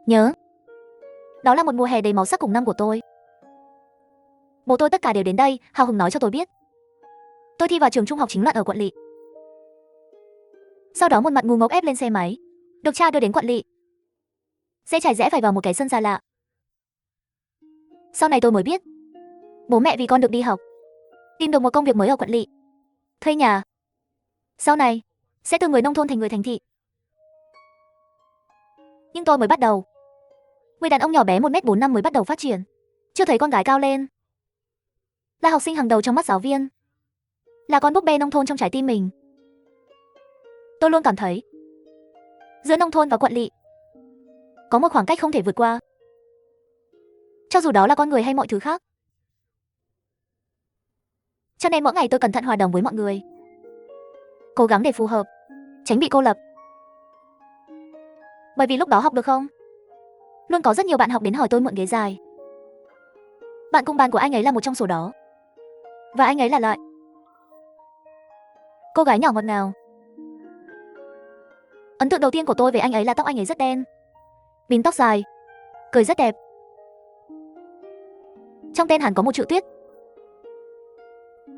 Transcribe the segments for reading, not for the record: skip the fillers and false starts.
Nhớ, đó là một mùa hè đầy màu sắc cùng năm của tôi. Bố tôi tất cả đều đến đây, hào hứng nói cho tôi biết. Tôi thi vào trường trung học chính luận ở quận Lỵ. Sau đó một mặt ngu ngốc ép lên xe máy, được cha đưa đến quận Lỵ. Xe trải rẽ phải vào một cái sân xa lạ. Sau này tôi mới biết, bố mẹ vì con được đi học, tìm được một công việc mới ở quận Lỵ, thuê nhà. Sau này, sẽ từ người nông thôn thành người thành thị. Nhưng tôi mới bắt đầu. Người đàn ông nhỏ bé 1m45 mới bắt đầu phát triển. Chưa thấy con gái cao lên. Là học sinh hàng đầu trong mắt giáo viên. Là con búp bê nông thôn trong trái tim mình. Tôi luôn cảm thấy giữa nông thôn và quận Lỵ có một khoảng cách không thể vượt qua. Cho dù đó là con người hay mọi thứ khác. Cho nên mỗi ngày tôi cẩn thận hòa đồng với mọi người, cố gắng để phù hợp, tránh bị cô lập. Bởi vì lúc đó học được không? Luôn có rất nhiều bạn học đến hỏi tôi mượn ghế dài. Bạn cùng bàn của anh ấy là một trong số đó. Và anh ấy là Lợi, cô gái nhỏ ngọt ngào. Ấn tượng đầu tiên của tôi về anh ấy là tóc anh ấy rất đen, bím tóc dài, cười rất đẹp. Trong tên hắn có một chữ Tuyết.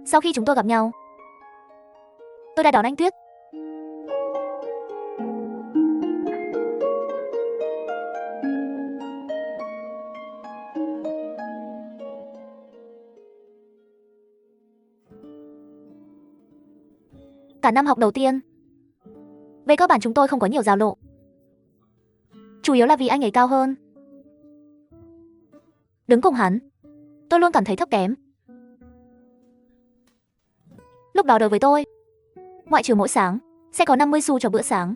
Sau khi chúng tôi gặp nhau, tôi đã đón anh Tuyết. Cả năm học đầu tiên, về cơ bản chúng tôi không có nhiều giao lộ. Chủ yếu là vì anh ấy cao hơn. Đứng cùng hắn, tôi luôn cảm thấy thấp kém. Lúc đó đối với tôi, ngoại trừ mỗi sáng sẽ có 50 xu cho bữa sáng,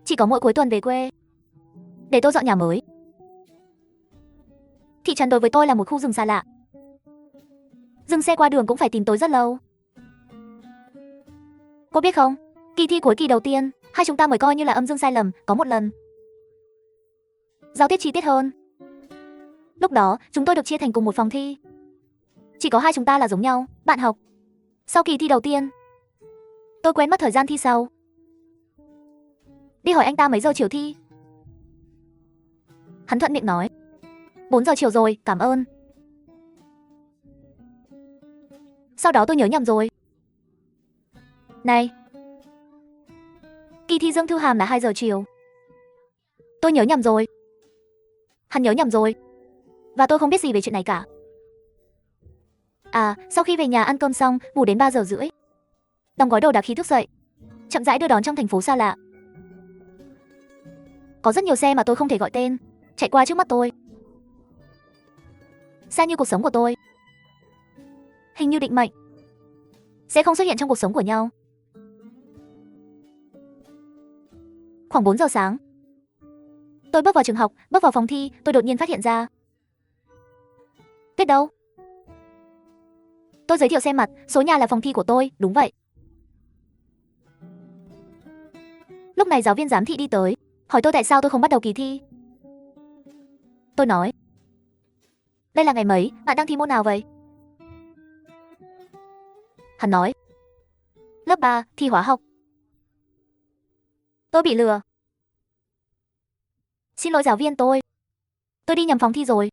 chỉ có mỗi cuối tuần về quê để tôi dọn nhà mới. Thị trấn đối với tôi là một khu rừng xa lạ. Dừng xe qua đường cũng phải tìm tôi rất lâu. Cô biết không, kỳ thi cuối kỳ đầu tiên, hai chúng ta mới coi như là âm dương sai lầm có một lần. Giao tiếp chi tiết hơn. Lúc đó, chúng tôi được chia thành cùng một phòng thi. Chỉ có hai chúng ta là giống nhau, bạn học. Sau kỳ thi đầu tiên, tôi quên mất thời gian thi sau. Đi hỏi anh ta mấy giờ chiều thi. Hắn thuận miệng nói 4 giờ chiều rồi, cảm ơn. Sau đó tôi nhớ nhầm rồi. Này, kỳ thi Dương Thư Hàm là 2 giờ chiều. Tôi nhớ nhầm rồi. Hắn nhớ nhầm rồi. Và tôi không biết gì về chuyện này cả. À, sau khi về nhà ăn cơm xong, ngủ đến 3 giờ rưỡi. Đóng gói đồ đạc khi thức dậy, chậm rãi đưa đón trong thành phố xa lạ. Có rất nhiều xe mà tôi không thể gọi tên, chạy qua trước mắt tôi. Xa như cuộc sống của tôi. Hình như định mệnh sẽ không xuất hiện trong cuộc sống của nhau. Khoảng 4 giờ sáng, tôi bước vào trường học, bước vào phòng thi, tôi đột nhiên phát hiện ra Tuyết đâu? Tôi giới thiệu xem mặt, số nhà là phòng thi của tôi, đúng vậy. Lúc này giáo viên giám thị đi tới, hỏi tôi tại sao tôi không bắt đầu kỳ thi. Tôi nói, đây là ngày mấy, bạn đang thi môn nào vậy? Hắn nói, lớp 3, thi hóa học. Tôi bị lừa. Xin lỗi giáo viên tôi đi nhầm phòng thi rồi.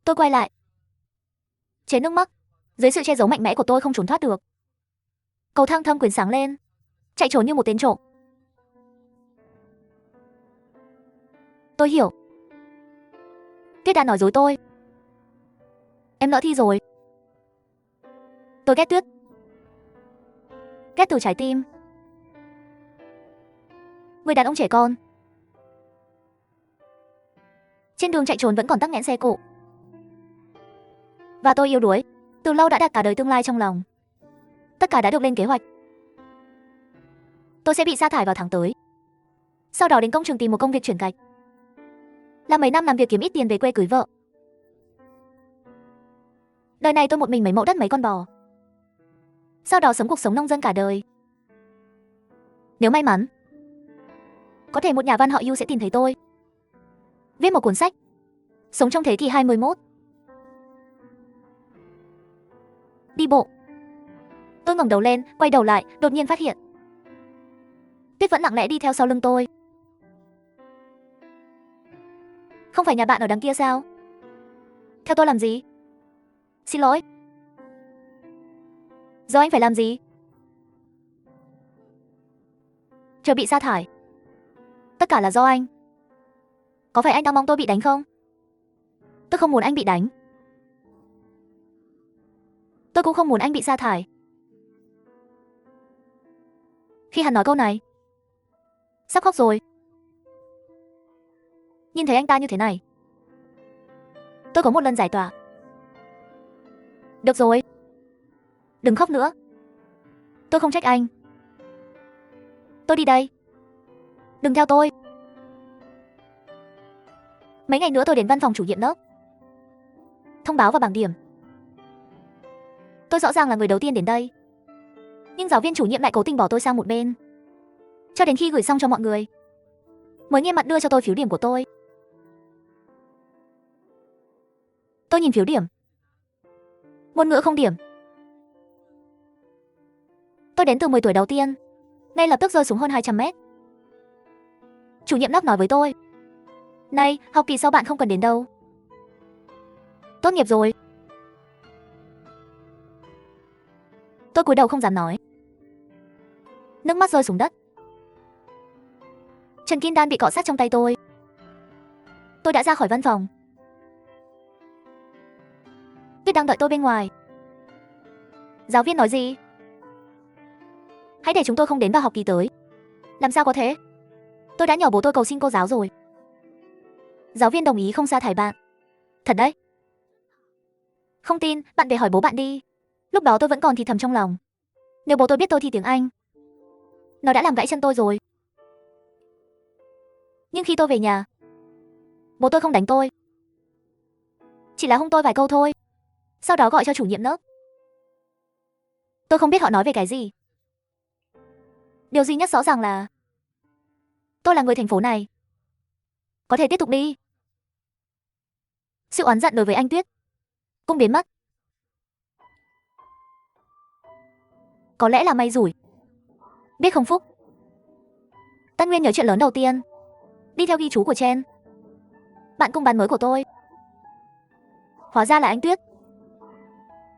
Tôi quay lại. Chế nước mắt, dưới sự che giấu mạnh mẽ của tôi không trốn thoát được. Cầu thang thâm quyến sáng lên, chạy trốn như một tên trộm. Tôi hiểu. Tuyết đã nói dối tôi. Em lỡ thi rồi. Tôi ghét Tuyết. Ghét từ trái tim. Người đàn ông trẻ con. Trên đường chạy trốn vẫn còn tắc nghẽn xe cộ. Và tôi yếu đuối, từ lâu đã đặt cả đời tương lai trong lòng. Tất cả đã được lên kế hoạch. Tôi sẽ bị sa thải vào tháng tới. Sau đó đến công trường tìm một công việc chuyển gạch. Là mấy năm làm việc kiếm ít tiền về quê cưới vợ. Đời này tôi một mình mấy mẫu đất mấy con bò. Sau đó sống cuộc sống nông dân cả đời. Nếu may mắn, có thể một nhà văn họ You sẽ tìm thấy tôi, viết một cuốn sách, sống trong thế kỷ 21. Đi bộ. Tôi ngẩng đầu lên, quay đầu lại, đột nhiên phát hiện Tuyết vẫn lặng lẽ đi theo sau lưng tôi. Không phải nhà bạn ở đằng kia sao? Theo tôi làm gì? Xin lỗi. Giờ anh phải làm gì? Chờ bị sa thải. Tất cả là do anh. Có phải anh đang mong tôi bị đánh không? Tôi không muốn anh bị đánh. Tôi cũng không muốn anh bị sa thải. Khi hắn nói câu này, sắp khóc rồi. Nhìn thấy anh ta như thế này, tôi có một lần giải tỏa. Được rồi, đừng khóc nữa. Tôi không trách anh. Tôi đi đây. Đừng theo tôi. Mấy ngày nữa tôi đến văn phòng chủ nhiệm lớp. Thông báo vào bảng điểm. Tôi rõ ràng là người đầu tiên đến đây, nhưng giáo viên chủ nhiệm lại cố tình bỏ tôi sang một bên. Cho đến khi gửi xong cho mọi người, mới nghiêm mặt đưa cho tôi phiếu điểm của tôi. Tôi nhìn phiếu điểm. Ngôn ngữ không điểm. Tôi đến từ 10 tuổi đầu tiên, ngay lập tức rơi xuống hơn 200 mét. Chủ nhiệm lớp nói với tôi, này, học kỳ sau bạn không cần đến đâu. Tốt nghiệp rồi. Tôi cúi đầu không dám nói. Nước mắt rơi xuống đất. Trần Kim Đan bị cọ sát trong tay tôi. Tôi đã ra khỏi văn phòng. Tuyết đang đợi tôi bên ngoài. Giáo viên nói gì? Hãy để chúng tôi không đến vào học kỳ tới. Làm sao có thể? Tôi đã nhờ bố tôi cầu xin cô giáo rồi. Giáo viên đồng ý không sa thải bạn. Thật đấy. Không tin, bạn về hỏi bố bạn đi. Lúc đó tôi vẫn còn thì thầm trong lòng. Nếu bố tôi biết tôi thi tiếng Anh, nó đã làm gãy chân tôi rồi. Nhưng khi tôi về nhà, bố tôi không đánh tôi, chỉ là hung tôi vài câu thôi. Sau đó gọi cho chủ nhiệm lớp. Tôi không biết họ nói về cái gì. Điều duy nhất rõ ràng là tôi là người thành phố này. Có thể tiếp tục đi. Sự oán giận đối với anh Tuyết cũng biến mất. Có lẽ là may rủi, biết không phúc. Tân Nguyên nhớ chuyện lớn đầu tiên, đi theo ghi chú của Chen, bạn cùng bàn mới của tôi. Hóa ra là anh Tuyết.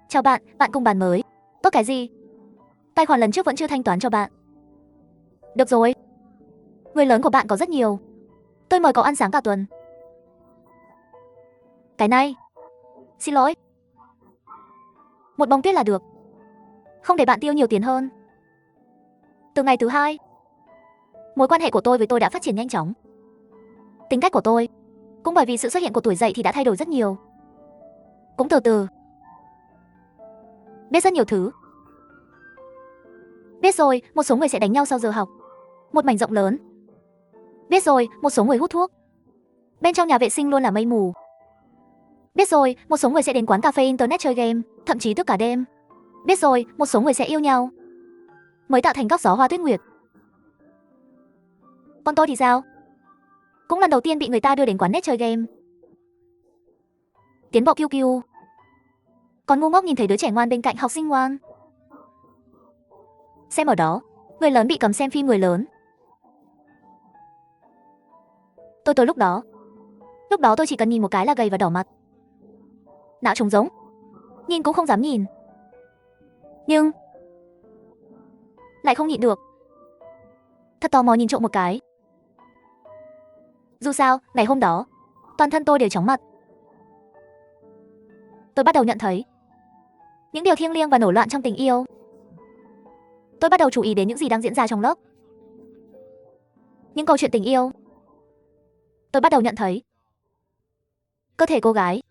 Chào bạn, bạn cùng bàn mới. Tốt cái gì? Tài khoản lần trước vẫn chưa thanh toán cho bạn. Được rồi. Người lớn của bạn có rất nhiều. Tôi mời cậu ăn sáng cả tuần. Cái này. Xin lỗi. Một bông tuyết là được. Không để bạn tiêu nhiều tiền hơn. Từ ngày thứ 2, mối quan hệ của tôi với tôi đã phát triển nhanh chóng. Tính cách của tôi cũng bởi vì sự xuất hiện của tuổi dậy thì đã thay đổi rất nhiều. Cũng từ từ biết rất nhiều thứ. Biết rồi, một số người sẽ đánh nhau sau giờ học. Một mảnh rộng lớn. Biết rồi, một số người hút thuốc. Bên trong nhà vệ sinh luôn là mây mù. Biết rồi, một số người sẽ đến quán cà phê internet chơi game, thậm chí thức cả đêm. Biết rồi, một số người sẽ yêu nhau, mới tạo thành góc gió hoa tuyết nguyệt. Còn tôi thì sao? Cũng lần đầu tiên bị người ta đưa đến quán net chơi game. Tiến bộ kiu kiu. Còn ngu ngốc nhìn thấy đứa trẻ ngoan bên cạnh học sinh ngoan. Xem ở đó, người lớn bị cấm xem phim người lớn. Tôi lúc đó tôi chỉ cần nhìn một cái là gầy và đỏ mặt. Não trống rỗng. Nhìn cũng không dám nhìn. Nhưng lại không nhịn được. Thật tò mò nhìn trộm một cái. Dù sao, ngày hôm đó, toàn thân tôi đều chóng mặt. Tôi bắt đầu nhận thấy những điều thiêng liêng và nổi loạn trong tình yêu. Tôi bắt đầu chú ý đến những gì đang diễn ra trong lớp. Những câu chuyện tình yêu. Tôi bắt đầu nhận thấy cơ thể cô gái,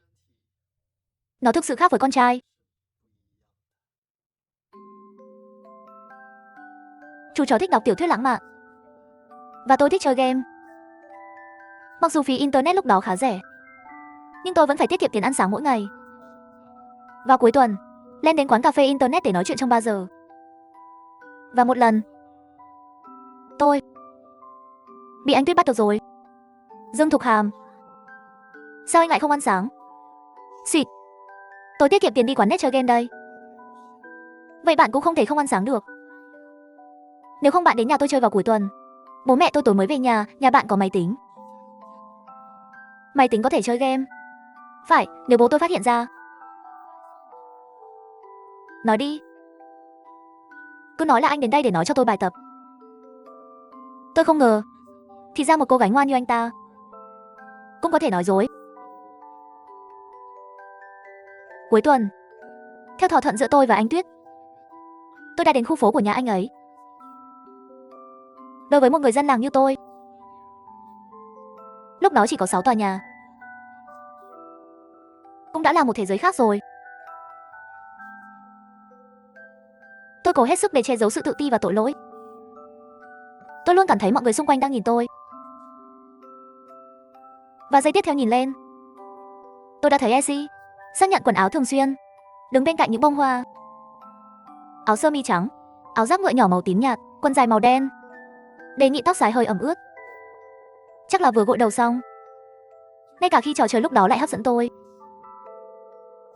nó thực sự khác với con trai. Chú chó thích đọc tiểu thuyết lãng mạn, và tôi thích chơi game. Mặc dù phí internet lúc đó khá rẻ, nhưng tôi vẫn phải tiết kiệm tiền ăn sáng mỗi ngày. Vào cuối tuần, lên đến quán cà phê internet để nói chuyện trong 3 giờ. Và một lần, tôi bị anh Tuyết bắt được rồi. Dương Thục Hàm, sao anh lại không ăn sáng? Xịt, tôi tiết kiệm tiền đi quán net chơi game đây. Vậy bạn cũng không thể không ăn sáng được. Nếu không bạn đến nhà tôi chơi vào cuối tuần. Bố mẹ tôi tối mới về nhà bạn có máy tính. Máy tính có thể chơi game. Phải, nếu bố tôi phát hiện ra. Nói đi. Cứ nói là anh đến đây để nói cho tôi bài tập. Tôi không ngờ. Thì ra một cô gái ngoan như anh ta cũng có thể nói dối. Cuối tuần, theo thỏa thuận giữa tôi và anh Tuyết, tôi đã đến khu phố của nhà anh ấy. Đối với một người dân làng như tôi, lúc đó chỉ có 6 tòa nhà, cũng đã là một thế giới khác rồi. Tôi cố hết sức để che giấu sự tự ti và tội lỗi. Tôi luôn cảm thấy mọi người xung quanh đang nhìn tôi. Và giây tiếp theo nhìn lên, tôi đã thấy Essie xác nhận quần áo thường xuyên, đứng bên cạnh những bông hoa. Áo sơ mi trắng, áo giáp ngựa nhỏ màu tím nhạt, quần dài màu đen, đề nghị tóc dài hơi ẩm ướt. Chắc là vừa gội đầu xong. Ngay cả khi trò chơi lúc đó lại hấp dẫn tôi.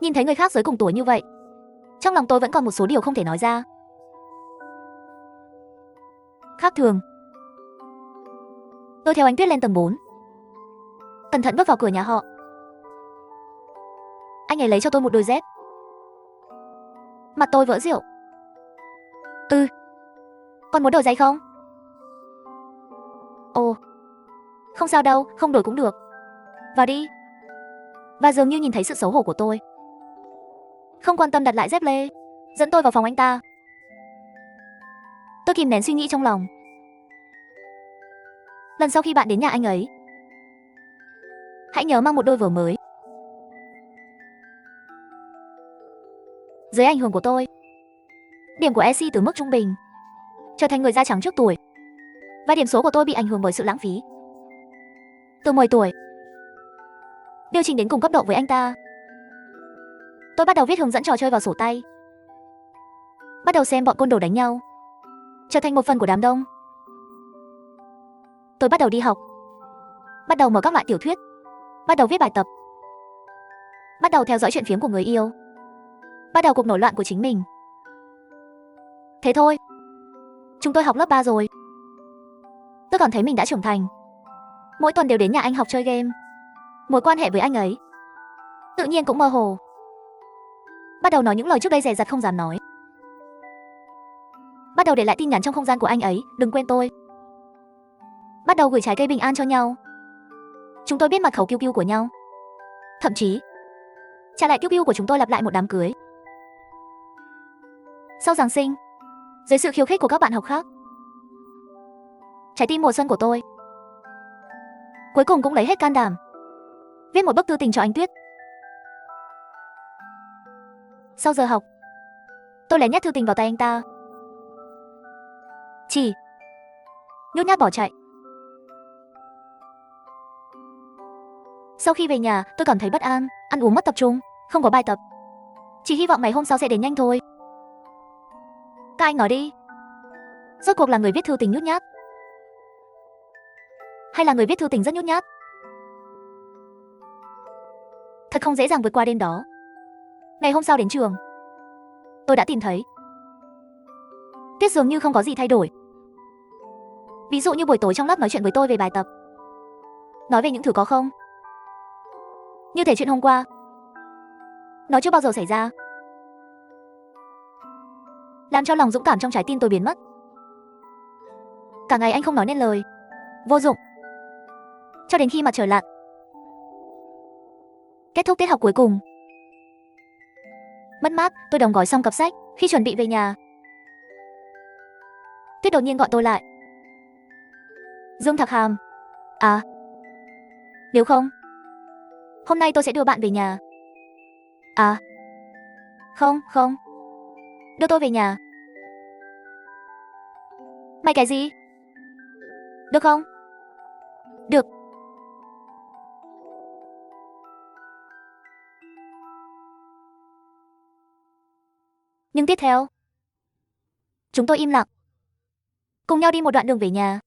Nhìn thấy người khác giới cùng tuổi như vậy, trong lòng tôi vẫn còn một số điều không thể nói ra. Khác thường. Tôi theo anh Tuyết lên tầng 4. Cẩn thận bước vào cửa nhà họ. Anh ấy lấy cho tôi một đôi dép. Mặt tôi vỡ rượu. Con muốn đổi giày không? Ồ, không sao đâu, không đổi cũng được. Vào đi. Và dường như nhìn thấy sự xấu hổ của tôi, không quan tâm đặt lại dép lê, dẫn tôi vào phòng anh ta. Tôi kìm nén suy nghĩ trong lòng. Lần sau khi bạn đến nhà anh ấy, hãy nhớ mang một đôi vở mới. Dưới ảnh hưởng của tôi, điểm của Essie từ mức trung bình trở thành người da trắng trước tuổi. Và điểm số của tôi bị ảnh hưởng bởi sự lãng phí. Từ 10 tuổi, điều chỉnh đến cùng cấp độ với anh ta. Tôi bắt đầu viết hướng dẫn trò chơi vào sổ tay. Bắt đầu xem bọn côn đồ đánh nhau, trở thành một phần của đám đông. Tôi bắt đầu đi học. Bắt đầu mở các loại tiểu thuyết. Bắt đầu viết bài tập. Bắt đầu theo dõi chuyện phiếm của người yêu. Bắt đầu cuộc nổi loạn của chính mình. Thế thôi. Chúng tôi học lớp 3 rồi. Tôi cảm thấy mình đã trưởng thành. Mỗi tuần đều đến nhà anh học chơi game. Mối quan hệ với anh ấy tự nhiên cũng mơ hồ. Bắt đầu nói những lời trước đây dè dặt không dám nói. Bắt đầu để lại tin nhắn trong không gian của anh ấy, đừng quên tôi. Bắt đầu gửi trái cây bình an cho nhau. Chúng tôi biết mật khẩu QQ của nhau. Thậm chí trả lại QQ của chúng tôi lập lại một đám cưới. Sau Giáng sinh, dưới sự khiêu khích của các bạn học khác, trái tim mùa xuân của tôi cuối cùng cũng lấy hết can đảm viết một bức thư tình cho anh Tuyết. Sau giờ học, tôi lén nhét thư tình vào tay anh ta. Chỉ nhút nhát bỏ chạy. Sau khi về nhà, tôi cảm thấy bất an, ăn uống mất tập trung, không có bài tập. Chỉ hy vọng ngày hôm sau sẽ đến nhanh thôi. Các anh nói đi, rốt cuộc là người viết thư tình nhút nhát, hay là người viết thư tình rất nhút nhát? Thật không dễ dàng vượt qua đêm đó. Ngày hôm sau đến trường, tôi đã tìm thấy Tuyết dường như không có gì thay đổi. Ví dụ như buổi tối trong lớp nói chuyện với tôi về bài tập, nói về những thứ có không, như thể chuyện hôm qua nó chưa bao giờ xảy ra, làm cho lòng dũng cảm trong trái tim tôi biến mất. Cả ngày anh không nói nên lời, vô dụng. Cho đến khi mặt trời lặn, kết thúc tiết học cuối cùng. Mất mát, tôi đóng gói xong cặp sách. Khi chuẩn bị về nhà, Tuyết đột nhiên gọi tôi lại. Dương Thạc Hàm. À, nếu không, hôm nay tôi sẽ đưa bạn về nhà. À, không, đưa tôi về nhà. Mày cái gì? Được không? Được. Nhưng tiếp theo, chúng tôi im lặng, cùng nhau đi một đoạn đường về nhà.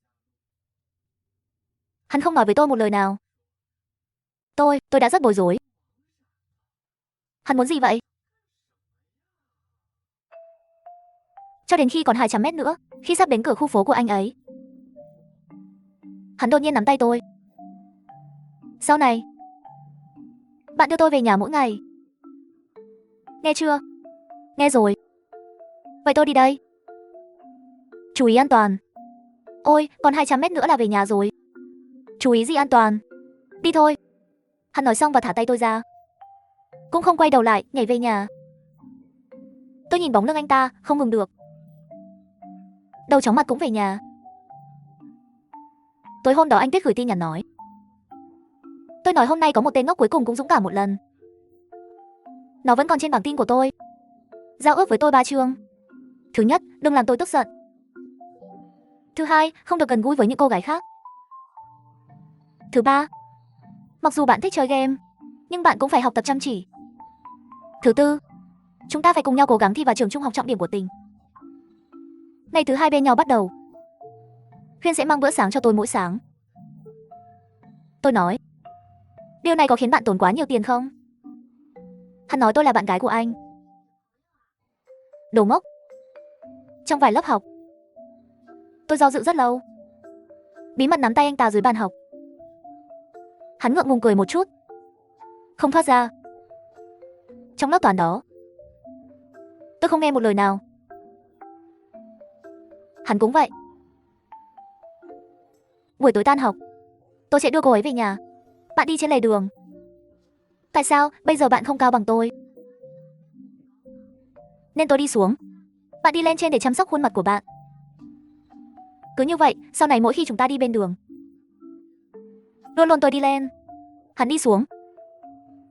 Hắn không nói với tôi một lời nào. Tôi đã rất bối rối. Hắn muốn gì vậy? Cho đến khi còn 200 mét nữa, khi sắp đến cửa khu phố của anh ấy, hắn đột nhiên nắm tay tôi. Sau này, Bạn đưa tôi về nhà mỗi ngày. Nghe chưa? Nghe rồi. Vậy tôi đi đây. Chú ý an toàn. Ôi, còn 200 mét nữa là về nhà rồi. Chú ý gì an toàn. Đi thôi. Hắn nói xong và thả tay tôi ra. Cũng không quay đầu lại, nhảy về nhà. Tôi nhìn bóng lưng anh ta, không ngừng được. Đầu chóng mặt cũng về nhà. Tối hôm đó anh Tuyết gửi tin nhắn nói. Tôi nói hôm nay có một tên ngốc cuối cùng cũng dũng cảm một lần. Nó vẫn còn trên bảng tin của tôi. Giao ước với tôi 3 chương. Thứ nhất, đừng làm tôi tức giận. Thứ hai, không được gần gũi với những cô gái khác. Thứ ba, mặc dù bạn thích chơi game, nhưng bạn cũng phải học tập chăm chỉ. Thứ tư, chúng ta phải cùng nhau cố gắng thi vào trường trung học trọng điểm của tỉnh. Ngày thứ hai bên nhau bắt đầu. Huyên sẽ mang bữa sáng cho tôi mỗi sáng. Tôi nói, điều này có khiến bạn tốn quá nhiều tiền không? Hắn nói tôi là bạn gái của anh. Đồ ngốc. Trong vài lớp học, tôi do dự rất lâu. Bí mật nắm tay anh ta dưới bàn học. Hắn ngượng ngùng cười một chút, không thoát ra. Trong lớp toán đó, tôi không nghe một lời nào. Hắn cũng vậy. Buổi tối tan học, tôi sẽ đưa cô ấy về nhà. Bạn đi trên lề đường. Tại sao bây giờ bạn không cao bằng tôi? Nên tôi đi xuống. Bạn đi lên trên để chăm sóc khuôn mặt của bạn. Cứ như vậy, sau này mỗi khi chúng ta đi bên đường, luôn luôn tôi đi lên, hắn đi xuống.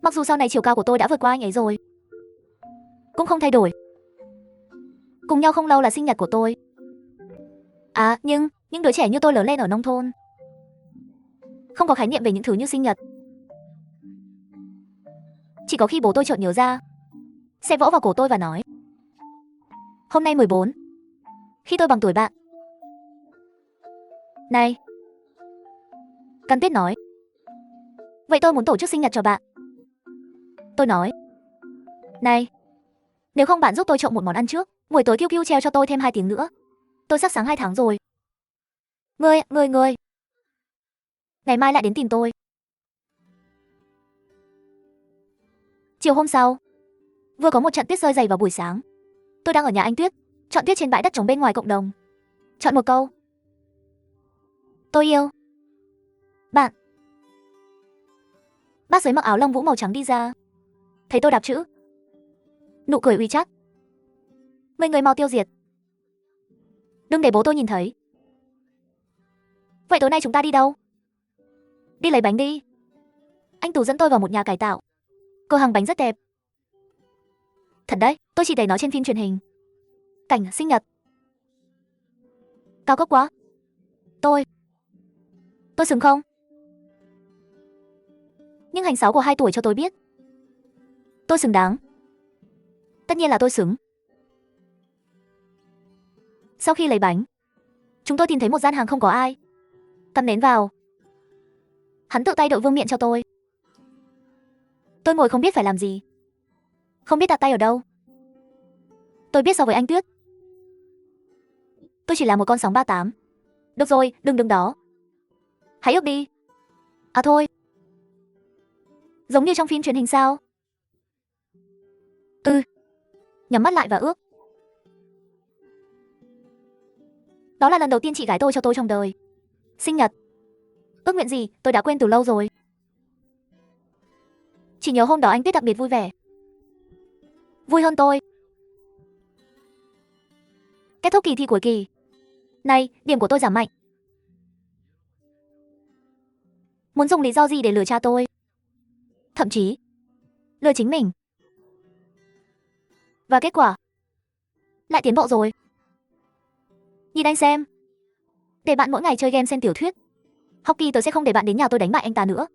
Mặc dù sau này chiều cao của tôi đã vượt qua anh ấy rồi, cũng không thay đổi. Cùng nhau không lâu là sinh nhật của tôi. À, nhưng những đứa trẻ như tôi lớn lên ở nông thôn, không có khái niệm về những thứ như sinh nhật. Chỉ có khi bố tôi chợt nhớ ra, sẽ vỗ vào cổ tôi và nói, hôm nay 14, khi tôi bằng tuổi bạn. Này, Căn Tuyết nói, vậy tôi muốn tổ chức sinh nhật cho bạn. Tôi nói, này, nếu không bạn giúp tôi chọn một món ăn trước. Buổi tối QQ treo cho tôi thêm 2 tiếng nữa. Tôi sắp sáng 2 tháng rồi. Ngươi. Ngày mai lại đến tìm tôi. Chiều hôm sau, vừa có một trận tuyết rơi dày vào buổi sáng. Tôi đang ở nhà anh Tuyết, chọn tuyết trên bãi đất trống bên ngoài cộng đồng. Chọn một câu. Tôi yêu bạn. Bác giới mặc áo lông vũ màu trắng đi ra. Thấy tôi đọc chữ, nụ cười uy chắc. Người mau tiêu diệt. Đừng để bố tôi nhìn thấy. Vậy tối nay chúng ta đi đâu? Đi lấy bánh đi. Anh Tú dẫn tôi vào một nhà cải tạo. Cửa hàng bánh rất đẹp. Thật đấy, tôi chỉ thấy nó trên phim truyền hình. Cảnh sinh nhật. Cao cấp quá. Tôi xứng không? Nhưng hành 6 của 2 tuổi cho tôi biết, tôi xứng đáng. Tất nhiên là tôi xứng. Sau khi lấy bánh, chúng tôi tìm thấy một gian hàng không có ai. Cắm nến vào. Hắn tự tay đội vương miện cho tôi. Tôi ngồi không biết phải làm gì, không biết đặt tay ở đâu. Tôi biết so với anh Tuyết, tôi chỉ là một con sóng 38. Được rồi, đừng đứng đó. Hãy ước đi. À thôi. Giống như trong phim truyền hình sao? Nhắm mắt lại và ước. Đó là lần đầu tiên chị gái tôi cho tôi trong đời. Sinh nhật. Ước nguyện gì, tôi đã quên từ lâu rồi. Chỉ nhớ hôm đó anh Tuyết đặc biệt vui vẻ. Vui hơn tôi. Kết thúc kỳ thi cuối kỳ. Này, điểm của tôi giảm mạnh. Muốn dùng lý do gì để lừa cha tôi? Thậm chí lừa chính mình. Và kết quả lại tiến bộ rồi. Nhìn anh xem. Để bạn mỗi ngày chơi game xem tiểu thuyết. Học kỳ tôi sẽ không để bạn đến nhà tôi đánh bại anh ta nữa.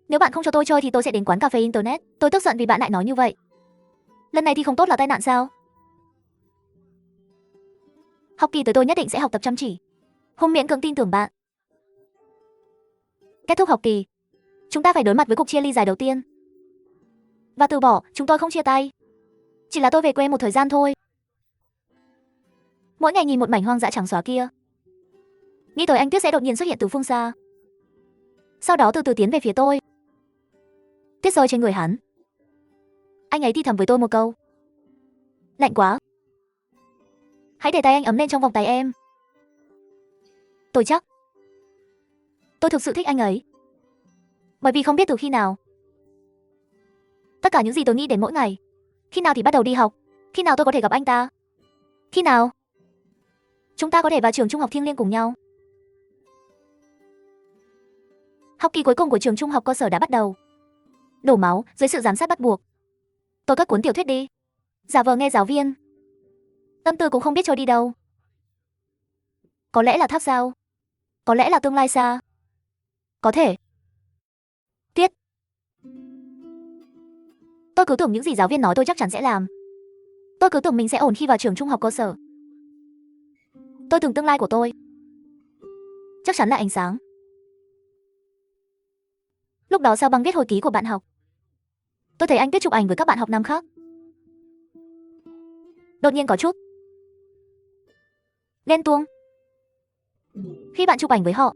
Nếu bạn không cho tôi chơi thì tôi sẽ đến quán cà phê internet. Tôi tức giận vì bạn lại nói như vậy. Lần này thì không tốt là tai nạn sao? Học kỳ tới tôi nhất định sẽ học tập chăm chỉ. Không miễn cưỡng tin tưởng bạn. Kết thúc học kỳ, chúng ta phải đối mặt với cuộc chia ly dài đầu tiên. Và từ bỏ, chúng tôi không chia tay. Chỉ là tôi về quê một thời gian thôi. Mỗi ngày nhìn một mảnh hoang dã trắng xóa kia, nghĩ tới anh Tuyết sẽ đột nhiên xuất hiện từ phương xa. Sau đó từ từ tiến về phía tôi. Tuyết rơi trên người hắn. Anh ấy thì thầm với tôi một câu. Lạnh quá. Hãy để tay anh ấm lên trong vòng tay em. Tôi chắc. Tôi thực sự thích anh ấy. Bởi vì không biết từ khi nào. Tất cả những gì tôi nghĩ đến mỗi ngày. Khi nào thì bắt đầu đi học? Khi nào tôi có thể gặp anh ta? Khi nào chúng ta có thể vào trường trung học thiêng liêng cùng nhau? Học kỳ cuối cùng của trường trung học cơ sở đã bắt đầu. Đổ máu dưới sự giám sát bắt buộc. Tôi cất cuốn tiểu thuyết đi. Giả vờ nghe giáo viên. Tâm tư cũng không biết trôi đi đâu. Có lẽ là tháp sao? Có lẽ là tương lai xa. Có thể. Tiết. Tôi cứ tưởng những gì giáo viên nói tôi chắc chắn sẽ làm. Tôi cứ tưởng mình sẽ ổn khi vào trường trung học cơ sở. Tôi tưởng tương lai của tôi chắc chắn là ánh sáng. Lúc đó sao băng viết hồi ký của bạn học. Tôi thấy anh Tuyết chụp ảnh với các bạn học năm khác. Đột nhiên có chút ghen tuông. Khi bạn chụp ảnh với họ,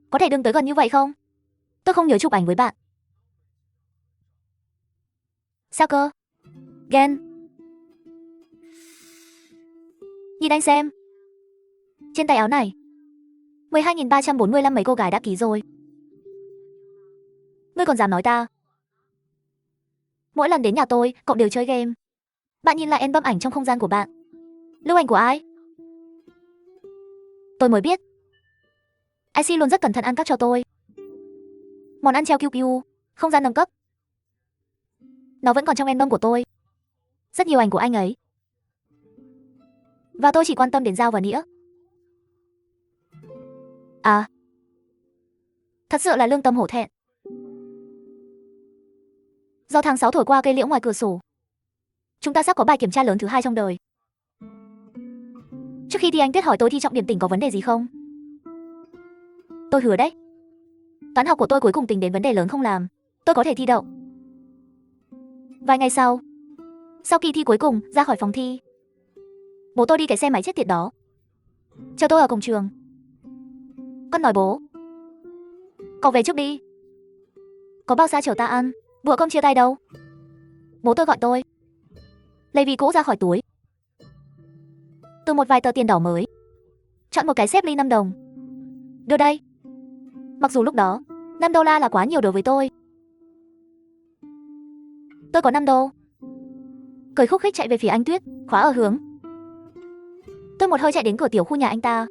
có thể đừng tới gần như vậy không? Tôi không nhớ chụp ảnh với bạn. Sao cơ? Ghen. Nhìn anh xem. Trên tay áo này 12.345 mấy cô gái đã ký rồi. Ngươi còn dám nói ta? Mỗi lần đến nhà tôi, cậu đều chơi game. Bạn nhìn lại album ảnh trong không gian của bạn. Lưu ảnh của ai? Tôi mới biết. IC luôn rất cẩn thận ăn cắp cho tôi. Món ăn treo QQ, không gian nâng cấp. Nó vẫn còn trong album của tôi. Rất nhiều ảnh của anh ấy. Và tôi chỉ quan tâm đến dao và nĩa. À. Thật sự là lương tâm hổ thẹn. Do tháng 6 thổi qua cây liễu ngoài cửa sổ. Chúng ta sắp có bài kiểm tra lớn thứ 2 trong đời. Trước khi thi anh Tuyết hỏi tôi thi trọng điểm tỉnh có vấn đề gì không? Tôi hứa đấy. Toán học của tôi cuối cùng tính đến vấn đề lớn không làm. Tôi có thể thi đậu. Vài ngày sau kỳ thi cuối cùng ra khỏi phòng thi, bố tôi đi cái xe máy chết tiệt đó chờ tôi ở cổng trường. Con nói bố, cậu về trước đi. Có bao xa chở ta ăn bữa cơm chia tay đâu. Bố tôi gọi tôi, lấy ví cũ ra khỏi túi, từ một vài tờ tiền đỏ mới chọn một cái xếp ly 5 đồng. Đưa đây. Mặc dù lúc đó $5 là quá nhiều đối với tôi. Tôi có 5 đô. Cười khúc khích chạy về phía anh Tuyết, khóa ở hướng. Tôi một hơi chạy đến cửa tiểu khu nhà anh ta.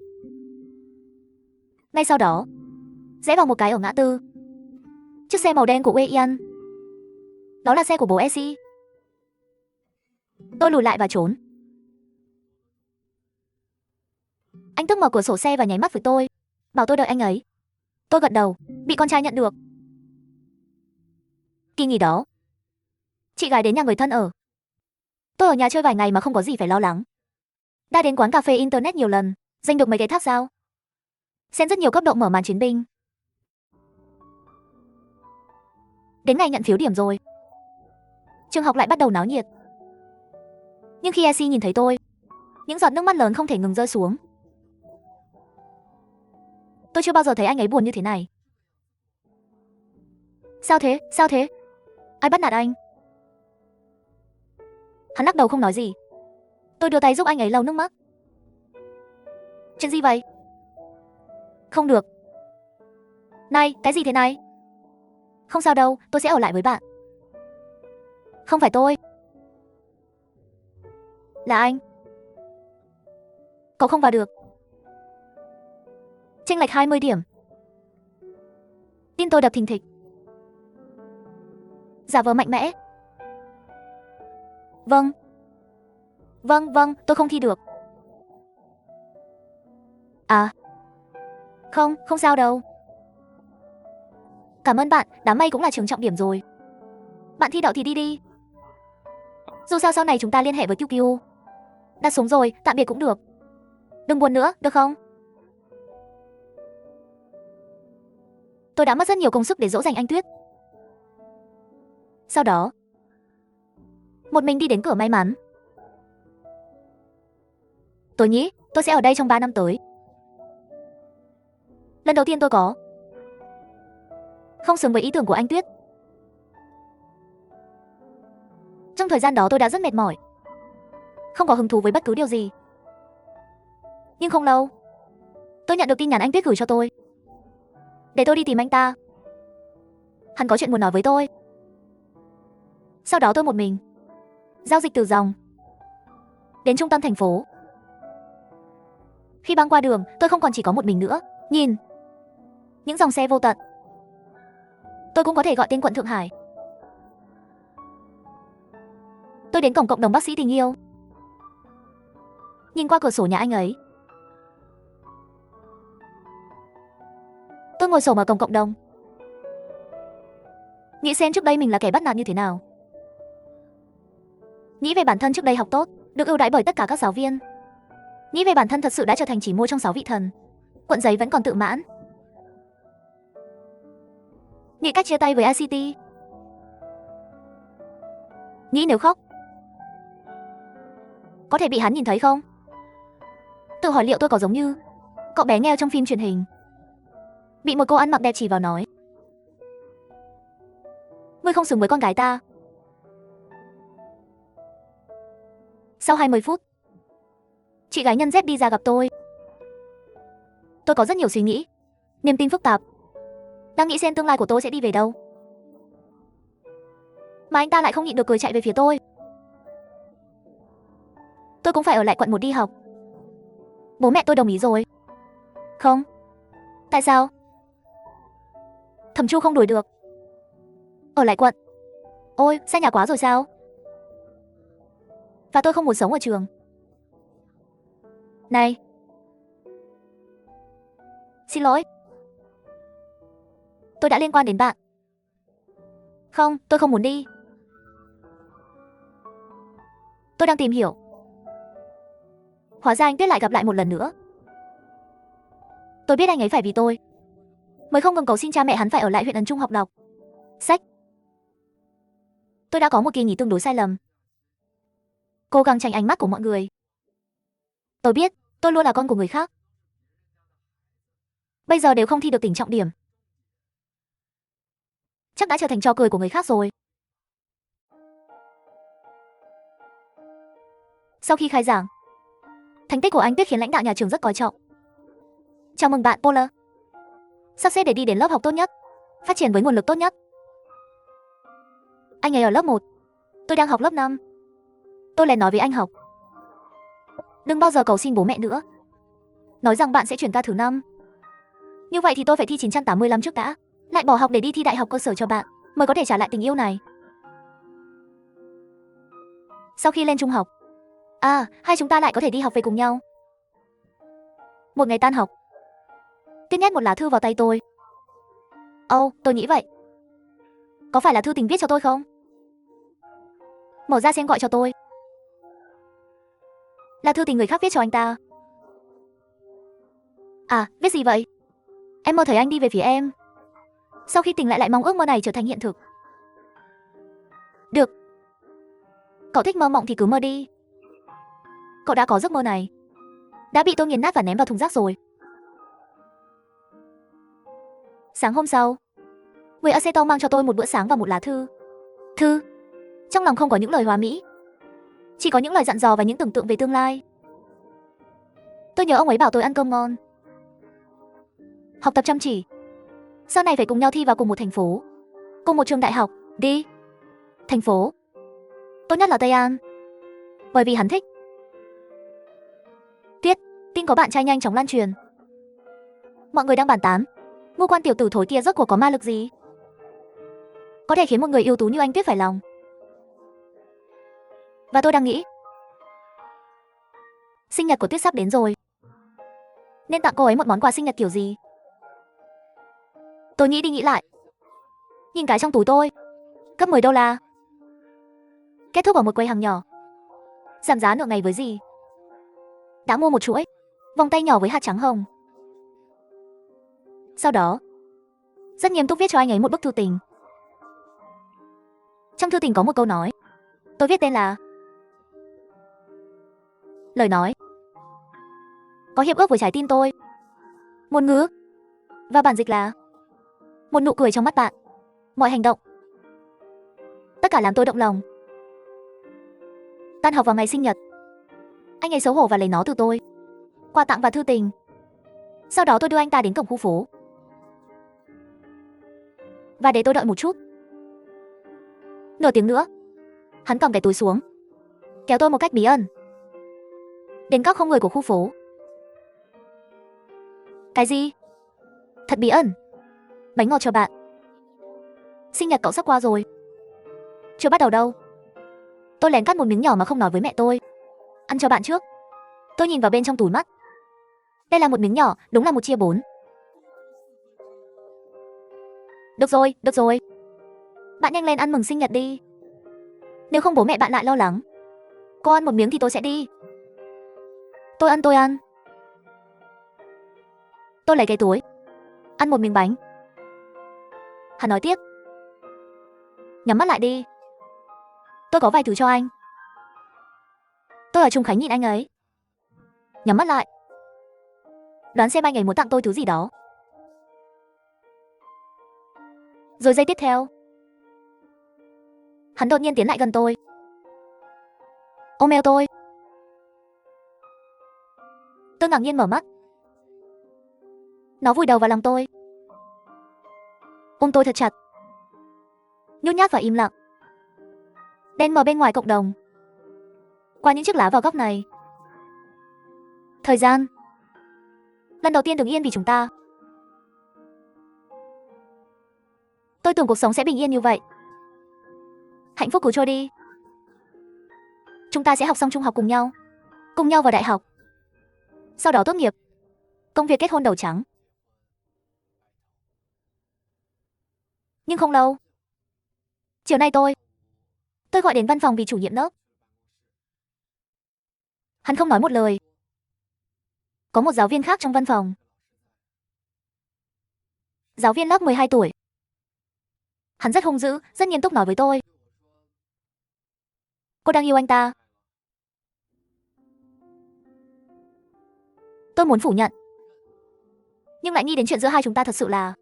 Ngay sau đó, rẽ vào một cái ở ngã tư. Chiếc xe màu đen của Wei Yan. Đó là xe của bố Essie. Tôi lùi lại và trốn. Anh Tức mở cửa sổ xe và nháy mắt với tôi, bảo tôi đợi anh ấy. Tôi gật đầu, bị con trai nhận được. Kỳ nghỉ đó, chị gái đến nhà người thân ở. Tôi ở nhà chơi vài ngày mà không có gì phải lo lắng. Đã đến quán cà phê internet nhiều lần, giành được mấy cái tháp sao. Xem rất nhiều cấp độ mở màn chiến binh. Đến ngày nhận phiếu điểm rồi. Trường học lại bắt đầu náo nhiệt. Nhưng khi Essie nhìn thấy tôi, những giọt nước mắt lớn không thể ngừng rơi xuống. Tôi chưa bao giờ thấy anh ấy buồn như thế này. Sao thế? Sao thế? Ai bắt nạt anh? Hắn lắc đầu không nói gì. Tôi đưa tay giúp anh ấy lau nước mắt. Chuyện gì vậy? Không được. Này, cái gì thế này? Không sao đâu, tôi sẽ ở lại với bạn. Không phải tôi. Là anh. Cậu không vào được. Chênh lệch 20 điểm. Tim tôi đập thình thịch. Giả vờ mạnh mẽ. Vâng. Vâng, tôi không thi được. À. Không sao đâu. Cảm ơn bạn, đám mây cũng là trường trọng điểm rồi. Bạn thi đậu thì đi đi. Dù sao sau này chúng ta liên hệ với QQ. Đặt súng rồi, tạm biệt cũng được. Đừng buồn nữa, được không? Tôi đã mất rất nhiều công sức để dỗ dành anh Tuyết. Sau đó, một mình đi đến cửa may mắn. Tôi nghĩ tôi sẽ ở đây trong 3 năm tới. Lần đầu tiên tôi có không xứng với ý tưởng của anh Tuyết. Trong thời gian đó tôi đã rất mệt mỏi, không có hứng thú với bất cứ điều gì. Nhưng không lâu, tôi nhận được tin nhắn anh Tuyết gửi cho tôi, để tôi đi tìm anh ta. Hắn có chuyện muốn nói với tôi. Sau đó tôi một mình giao dịch từ dòng đến trung tâm thành phố. Khi băng qua đường, tôi không còn chỉ có một mình nữa. Nhìn những dòng xe vô tận, tôi cũng có thể gọi tên quận Thượng Hải. Tôi đến cổng cộng đồng bác sĩ tình yêu. Nhìn qua cửa sổ nhà anh ấy, tôi ngồi xổm ở cổng cộng đồng, nghĩ xem trước đây mình là kẻ bắt nạt như thế nào. Nghĩ về bản thân trước đây học tốt, được ưu đãi bởi tất cả các giáo viên. Nghĩ về bản thân thật sự đã trở thành chỉ mua trong 6 vị thần. Cuộn giấy vẫn còn tự mãn. Nghĩ cách chia tay với ICT. Nghĩ nếu khóc, có thể bị hắn nhìn thấy không? Tự hỏi liệu tôi có giống như cậu bé nghèo trong phim truyền hình, bị một cô ăn mặc đẹp chỉ vào nói: ngươi không xứng với con gái ta. Sau 20 phút, chị gái nhân dép đi ra gặp tôi. Tôi có rất nhiều suy nghĩ, niềm tin phức tạp, đang nghĩ xem tương lai của tôi sẽ đi về đâu. Mà anh ta lại không nhịn được cười chạy về phía tôi. Tôi cũng phải ở lại quận 1 đi học. Bố mẹ tôi đồng ý rồi. Không. Tại sao? Thẩm Chu không đuổi được. Ở lại quận. Ôi, xa nhà quá rồi sao? Và tôi không muốn sống ở trường. Này. Xin lỗi. Tôi đã liên quan đến bạn. Không, tôi không muốn đi. Tôi đang tìm hiểu. Hóa ra anh Tuyết lại gặp lại một lần nữa. Tôi biết anh ấy phải vì tôi mới không ngừng cầu xin cha mẹ hắn phải ở lại huyện Ấn Trung học đọc sách. Tôi đã có một kỳ nghỉ tương đối sai lầm, cố gắng tránh ánh mắt của mọi người. Tôi biết tôi luôn là con của người khác. Bây giờ đều không thi được tỉnh trọng điểm, chắc đã trở thành trò cười của người khác rồi. Sau khi khai giảng, thành tích của anh Tuyết khiến lãnh đạo nhà trường rất coi trọng. Chào mừng bạn Polar, sắp xếp để đi đến lớp học tốt nhất, phát triển với nguồn lực tốt nhất. Anh ấy ở lớp 1, tôi đang học lớp 5. Tôi lại nói với anh học: đừng bao giờ cầu xin bố mẹ nữa, nói rằng bạn sẽ chuyển ca thứ 5. Như vậy thì tôi phải thi 985 trước đã, lại bỏ học để đi thi đại học cơ sở cho bạn, mới có thể trả lại tình yêu này. Sau khi lên trung học, hai chúng ta lại có thể đi học về cùng nhau. Một ngày tan học, Tuyết nhét một lá thư vào tay tôi. Tôi nghĩ vậy. Có phải là thư tình viết cho tôi không? Mở ra xem gọi cho tôi. Là thư tình người khác viết cho anh ta. Viết gì vậy? Em mơ thấy anh đi về phía em. Sau khi tỉnh lại mong ước mơ này trở thành hiện thực. Được. Cậu thích mơ mộng thì cứ mơ đi. Cậu đã có giấc mơ này, đã bị tôi nghiền nát và ném vào thùng rác rồi. Sáng hôm sau, người Aceton mang cho tôi một bữa sáng và một lá thư. Trong lòng không có những lời hóa mỹ, chỉ có những lời dặn dò và những tưởng tượng về tương lai. Tôi nhớ ông ấy bảo tôi ăn cơm ngon, học tập chăm chỉ, sau này phải cùng nhau thi vào cùng một thành phố, cùng một trường đại học. Đi. Thành phố tốt nhất là Tây An, bởi vì hắn thích. Tuyết, tin có bạn trai nhanh chóng lan truyền. Mọi người đang bàn tán, Ngô Quan tiểu tử thối kia rốt cuộc có ma lực gì, có thể khiến một người ưu tú như anh Tuyết phải lòng. Và tôi đang nghĩ, sinh nhật của Tuyết sắp đến rồi, nên tặng cô ấy một món quà sinh nhật kiểu gì. Tôi nghĩ đi nghĩ lại, nhìn cái trong túi tôi, cấp 10 đô la, kết thúc ở một quầy hàng nhỏ, giảm giá nửa ngày với gì. Đã mua một chuỗi vòng tay nhỏ với hạt trắng hồng. Sau đó, rất nghiêm túc viết cho anh ấy một bức thư tình. Trong thư tình có một câu nói, tôi viết tên là lời nói có hiệp ước với trái tim tôi. Ngôn ngữ và bản dịch là một nụ cười trong mắt bạn, mọi hành động, tất cả làm tôi động lòng. Tan học vào ngày sinh nhật, anh ấy xấu hổ và lấy nó từ tôi. Quà tặng và thư tình. Sau đó tôi đưa anh ta đến cổng khu phố. Và để tôi đợi một chút. Nửa tiếng nữa, hắn cầm cái túi xuống, kéo tôi một cách bí ẩn đến góc không người của khu phố. Cái gì? Thật bí ẩn. Bánh ngọt cho bạn. Sinh nhật cậu sắp qua rồi. Chưa bắt đầu đâu. Tôi lén cắt một miếng nhỏ mà không nói với mẹ tôi. Ăn cho bạn trước. Tôi nhìn vào bên trong túi mắt. Đây là một miếng nhỏ, đúng là 1/4. Được rồi. Bạn nhanh lên ăn mừng sinh nhật đi. Nếu không bố mẹ bạn lại lo lắng. Cô ăn một miếng thì tôi sẽ đi. Tôi ăn. Tôi lấy cái túi, ăn một miếng bánh. Hắn nói tiếp. Nhắm mắt lại đi. Tôi có vài thứ cho anh. Tôi ở Trung Khánh nhìn anh ấy. Nhắm mắt lại. Đoán xem anh ấy muốn tặng tôi thứ gì đó. Rồi giây tiếp theo, hắn đột nhiên tiến lại gần tôi, ôm eo tôi. Tôi ngạc nhiên mở mắt. Nó vùi đầu vào lòng tôi, ôm tôi thật chặt, nhút nhát và im lặng. Đen mờ bên ngoài cộng đồng, qua những chiếc lá vào góc này. Thời gian lần đầu tiên đứng yên vì chúng ta. Tôi tưởng cuộc sống sẽ bình yên như vậy. Hạnh phúc cứ trôi đi. Chúng ta sẽ học xong trung học cùng nhau vào đại học. Sau đó tốt nghiệp, công việc kết hôn đầu trắng. Nhưng không lâu, chiều nay tôi gọi đến văn phòng vì chủ nhiệm lớp. Hắn không nói một lời. Có một giáo viên khác trong văn phòng. Giáo viên lớp 12 tuổi. Hắn rất hung dữ, rất nghiêm túc nói với tôi. Cô đang yêu anh ta. Tôi muốn phủ nhận, nhưng lại nghĩ đến chuyện giữa hai chúng ta thật sự là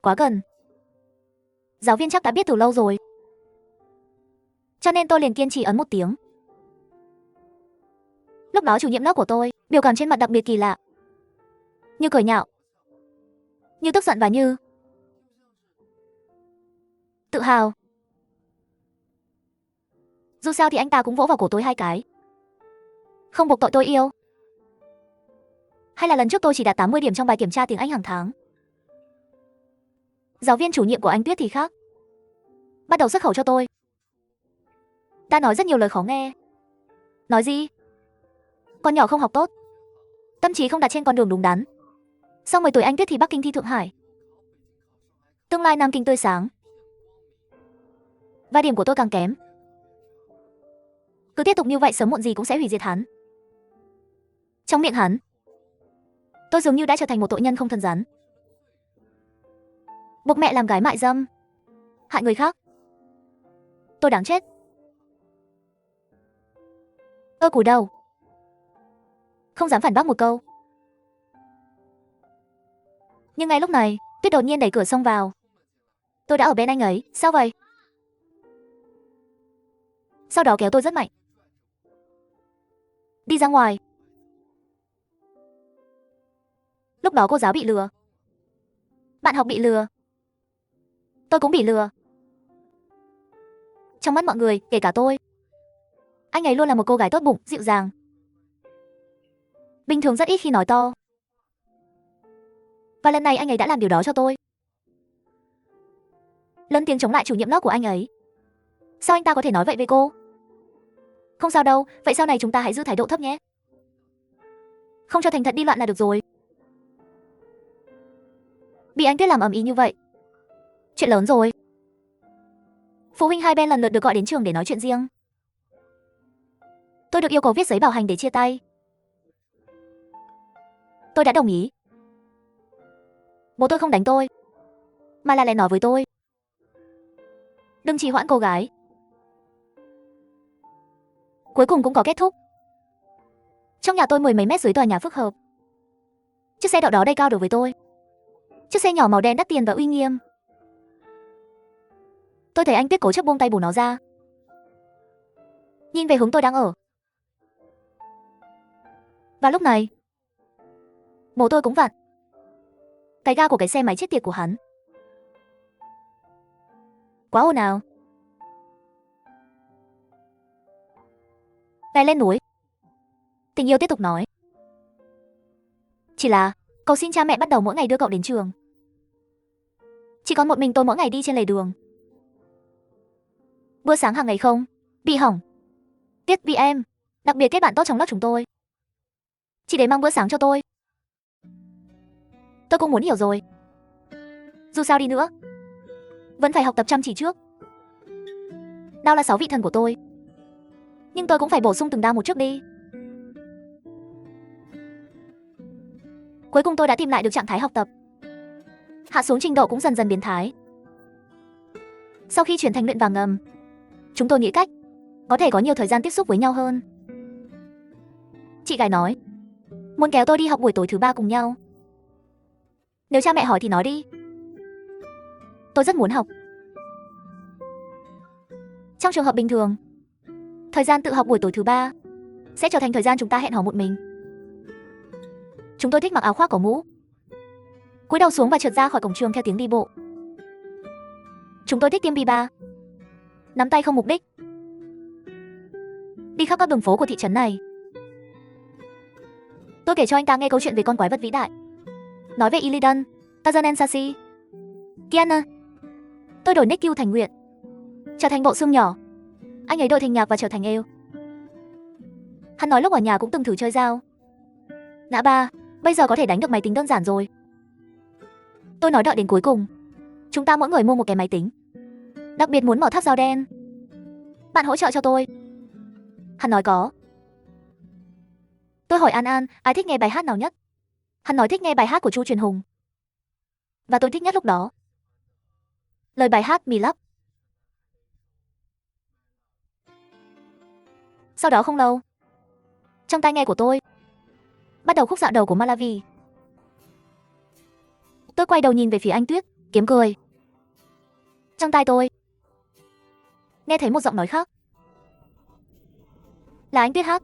quá gần. Giáo viên chắc đã biết từ lâu rồi. Cho nên tôi liền kiên trì ấn một tiếng. Lúc đó chủ nhiệm lớp của tôi biểu cảm trên mặt đặc biệt kỳ lạ. Như cười nhạo, như tức giận và như tự hào. Dù sao thì anh ta cũng vỗ vào cổ tôi 2 cái. Không buộc tội tôi yêu. Hay là lần trước tôi chỉ đạt 80 điểm trong bài kiểm tra tiếng Anh hàng tháng. Giáo viên chủ nhiệm của anh Tuyết thì khác. Bắt đầu xuất khẩu cho tôi. Ta nói rất nhiều lời khó nghe. Nói gì? Con nhỏ không học tốt, tâm trí không đặt trên con đường đúng đắn. Sau 10 tuổi anh Tuyết thì Bắc Kinh thi Thượng Hải. Tương lai Nam Kinh tươi sáng. Và điểm của tôi càng kém. Cứ tiếp tục như vậy sớm muộn gì cũng sẽ hủy diệt hắn. Trong miệng hắn, tôi dường như đã trở thành một tội nhân không thân rắn. Buộc mẹ làm gái mại dâm, hại người khác. Tôi đáng chết. Tôi cúi đầu, không dám phản bác một câu. Nhưng ngay lúc này, Tuyết đột nhiên đẩy cửa xông vào. Tôi đã ở bên anh ấy, sao vậy? Sau đó kéo tôi rất mạnh. Đi ra ngoài. Lúc đó cô giáo bị lừa. Bạn học bị lừa. Tôi cũng bị lừa. Trong mắt mọi người, kể cả tôi, anh ấy luôn là một cô gái tốt bụng, dịu dàng. Bình thường rất ít khi nói to. Và lần này anh ấy đã làm điều đó cho tôi. Lớn tiếng chống lại chủ nhiệm lớp của anh ấy. Sao anh ta có thể nói vậy với cô? Không sao đâu, vậy sau này chúng ta hãy giữ thái độ thấp nhé. Không cho thành thật đi loạn là được rồi. Bị anh Tuyết làm ầm ĩ như vậy, chuyện lớn rồi. Phụ huynh hai bên lần lượt được gọi đến trường để nói chuyện riêng. Tôi được yêu cầu viết giấy bảo hành để chia tay. Tôi đã đồng ý. Bố tôi không đánh tôi, mà là lại nói với tôi: đừng trì hoãn cô gái. Cuối cùng cũng có kết thúc. Trong nhà tôi 10 mấy mét dưới tòa nhà phức hợp. Chiếc xe đậu đó đầy cao đối với tôi. Chiếc xe nhỏ màu đen đắt tiền và uy nghiêm. Tôi thấy anh Tuyết cố chấp buông tay bổ nó ra. nhìn về hướng tôi đang ở. Và lúc này, bố tôi cũng vặn cái ga của cái xe máy chết tiệt của hắn. Quá ồn ào. Về lên núi. Tình yêu tiếp tục nói. Chỉ là, cầu xin cha mẹ bắt đầu mỗi ngày đưa cậu đến trường. Chỉ còn một mình tôi mỗi ngày đi trên lề đường. Bữa sáng hàng ngày không bị hỏng. Tiếc vì em, đặc biệt kết bạn tốt trong lớp chúng tôi, chỉ để mang bữa sáng cho tôi. Tôi cũng muốn hiểu rồi. Dù sao đi nữa, vẫn phải học tập chăm chỉ trước. Đao là 6 vị thần của tôi, nhưng tôi cũng phải bổ sung từng đao một trước đi. Cuối cùng tôi đã tìm lại được trạng thái học tập. Hạ xuống trình độ cũng dần dần biến thái. Sau khi chuyển thành luyện vàng ngầm, chúng tôi nghĩ cách có thể có nhiều thời gian tiếp xúc với nhau hơn. Chị gái nói muốn kéo tôi đi học buổi tối thứ 3 cùng nhau. Nếu cha mẹ hỏi thì nói đi. Tôi rất muốn học. Trong trường hợp bình thường, thời gian tự học buổi tối thứ 3 sẽ trở thành thời gian chúng ta hẹn hò một mình. Chúng tôi thích mặc áo khoác có mũ, cúi đầu xuống và trượt ra khỏi cổng trường theo tiếng đi bộ. Chúng tôi thích tiêm bi-ba, nắm tay không mục đích, đi khắp các đường phố của thị trấn này. Tôi kể cho anh ta nghe câu chuyện về con quái vật vĩ đại, nói về Illidan, Tarzan Sashi, Kiana. Tôi đổi nick Q thành Nguyệt, trở thành bộ xương nhỏ. Anh ấy đổi thành Nhạc và trở thành êu. Hắn nói lúc ở nhà cũng từng thử chơi dao. Nã ba, bây giờ có thể đánh được máy tính đơn giản rồi. Tôi nói đợi đến cuối cùng, chúng ta mỗi người mua một cái máy tính. Đặc biệt muốn mở tháp dao đen. Bạn hỗ trợ cho tôi. Hắn nói có. Tôi hỏi An An, ai thích nghe bài hát nào nhất? Hắn nói thích nghe bài hát của Chu Truyền Hùng. Và tôi thích nhất lúc đó lời bài hát Mì Lắp. Sau đó không lâu, trong tai nghe của tôi bắt đầu khúc dạo đầu của Malavi. Tôi quay đầu nhìn về phía anh Tuyết, kiếm cười. Trong tai tôi nghe thấy một giọng nói khác. Là anh Tuyết hát.